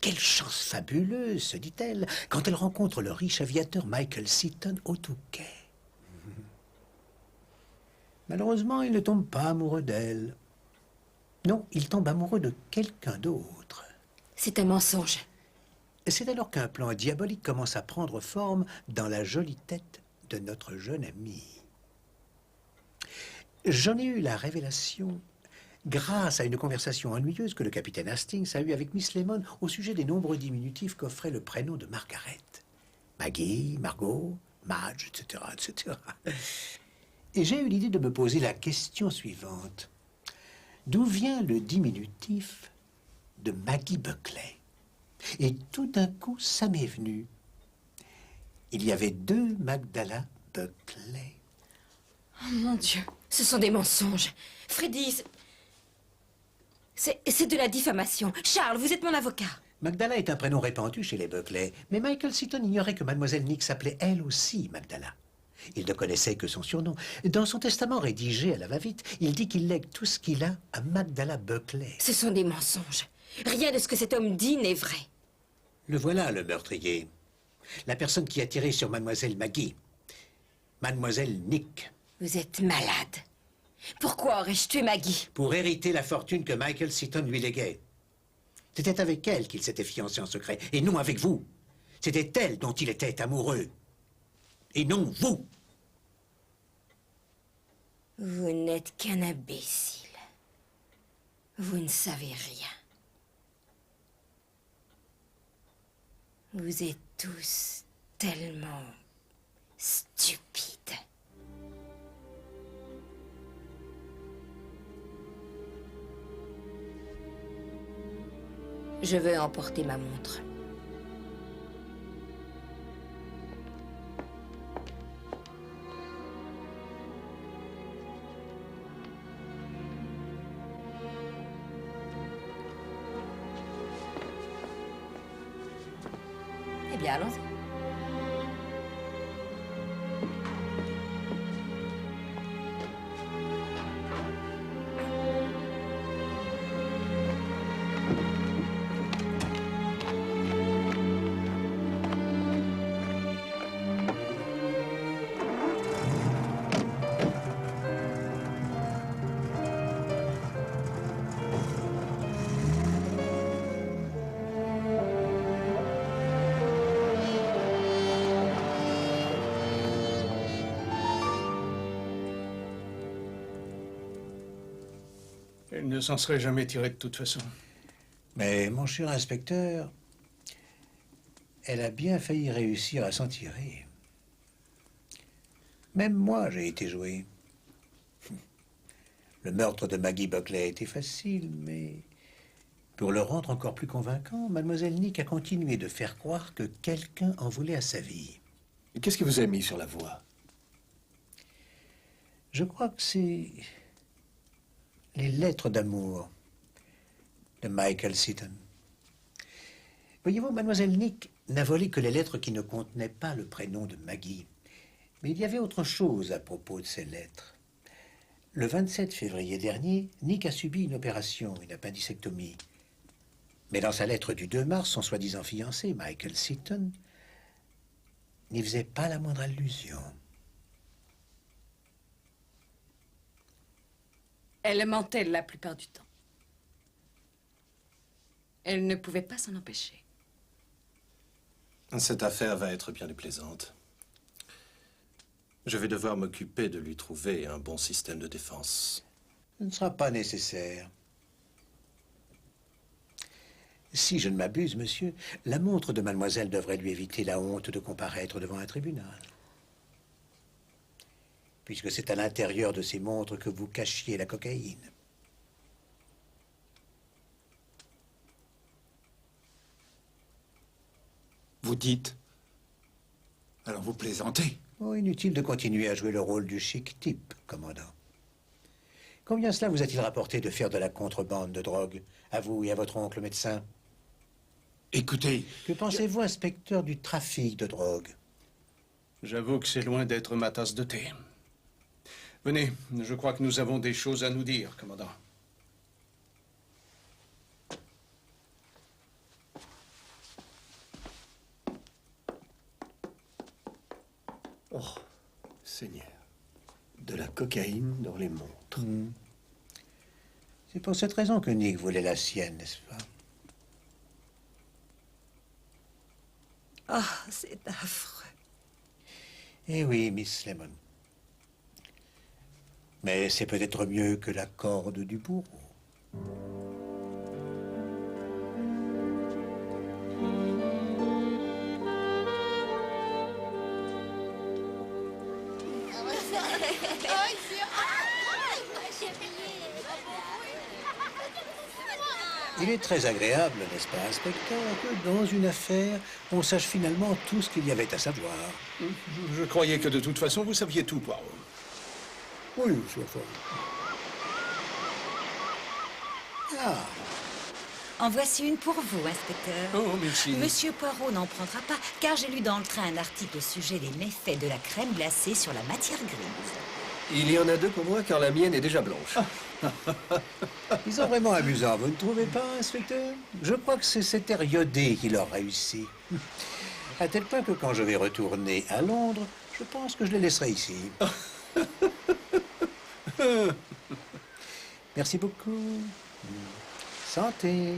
Quelle chance fabuleuse, se dit-elle, quand elle rencontre le riche aviateur Michael Seaton au Touquet. Malheureusement, il ne tombe pas amoureux d'elle. Non, il tombe amoureux de quelqu'un d'autre. C'est un mensonge. C'est alors qu'un plan diabolique commence à prendre forme dans la jolie tête de notre jeune ami. J'en ai eu la révélation grâce à une conversation ennuyeuse que le capitaine Hastings a eue avec Miss Lemon au sujet des nombreux diminutifs qu'offrait le prénom de Margaret. Maggie, Margot, Madge, etc., etc. Et j'ai eu l'idée de me poser la question suivante. D'où vient le diminutif de Maggie Buckley? Et tout d'un coup, ça m'est venu. il y avait 2 Magdala Buckley. Oh mon Dieu, ce sont des mensonges. Freddy, c'est de la diffamation. Charles, vous êtes mon avocat. Magdala est un prénom répandu chez les Buckley, mais Michael Seaton ignorait que Mademoiselle Nick s'appelait elle aussi Magdala. Il ne connaissait que son surnom. Dans son testament rédigé à la va-vite, il dit qu'il lègue tout ce qu'il a à Magdala Buckley. Ce sont des mensonges. Rien de ce que cet homme dit n'est vrai. Le voilà, le meurtrier. La personne qui a tiré sur Mademoiselle Maggie. Mademoiselle Nick. Vous êtes malade. Pourquoi aurais-je tué Maggie? Pour hériter la fortune que Michael Seaton lui léguait. C'était avec elle qu'il s'était fiancé en secret, et non avec vous. C'était elle dont il était amoureux. Et non vous. Vous n'êtes qu'un imbécile. Vous ne savez rien. Vous êtes tous tellement stupides. Je veux emporter ma montre. Eh bien, allons-y. Elle ne s'en serait jamais tirée de toute façon. Mais, mon cher inspecteur, elle a bien failli réussir à s'en tirer. Même moi, j'ai été joué. Le meurtre de Maggie Buckley a été facile, mais pour le rendre encore plus convaincant, Mademoiselle Nick a continué de faire croire que quelqu'un en voulait à sa vie. Qu'est-ce qui vous a mis sur la voie? Je crois que c'est les lettres d'amour de Michael Seaton. Voyez-vous, Mademoiselle Nick n'a volé que les lettres qui ne contenaient pas le prénom de Maggie. Mais il y avait autre chose à propos de ces lettres. Le 27 février dernier, Nick a subi une opération, une appendicectomie. Mais dans sa lettre du 2 mars, son soi-disant fiancé, Michael Seaton, n'y faisait pas la moindre allusion. Elle mentait la plupart du temps. Elle ne pouvait pas s'en empêcher. Cette affaire va être bien déplaisante. Je vais devoir m'occuper de lui trouver un bon système de défense. Ce ne sera pas nécessaire. Si je ne m'abuse, monsieur, la montre de mademoiselle devrait lui éviter la honte de comparaître devant un tribunal. Puisque c'est à l'intérieur de ces montres que vous cachiez la cocaïne. Vous dites? Alors vous plaisantez? Oh, inutile de continuer à jouer le rôle du chic type, commandant. Combien cela vous a-t-il rapporté de faire de la contrebande de drogue, à vous et à votre oncle médecin? Écoutez... Que pensez-vous, inspecteur, du trafic de drogue? J'avoue que c'est loin d'être ma tasse de thé. Venez, je crois que nous avons des choses à nous dire, commandant. Oh, Seigneur. De la cocaïne dans les montres. C'est pour cette raison que Nick voulait la sienne, n'est-ce pas? Ah, c'est affreux. Eh oui, Miss Lemon. Mais c'est peut-être mieux que la corde du bourreau. Il est très agréable, n'est-ce pas, inspecteur, que dans une affaire, on sache finalement tout ce qu'il y avait à savoir. Je croyais que de toute façon, vous saviez tout, Poirot. Oui, monsieur Foy. Ah. En voici une pour vous, inspecteur. Oh, merci. Monsieur Poirot n'en prendra pas, car j'ai lu dans le train un article au sujet des méfaits de la crème glacée sur la matière grise. Il y en a deux pour moi, car la mienne est déjà blanche. Ils sont vraiment amusants, vous ne trouvez pas, inspecteur? Je crois que c'est cet air iodé qui leur réussit. À tel point que quand je vais retourner à Londres, je pense que je les laisserai ici. Merci beaucoup. Santé.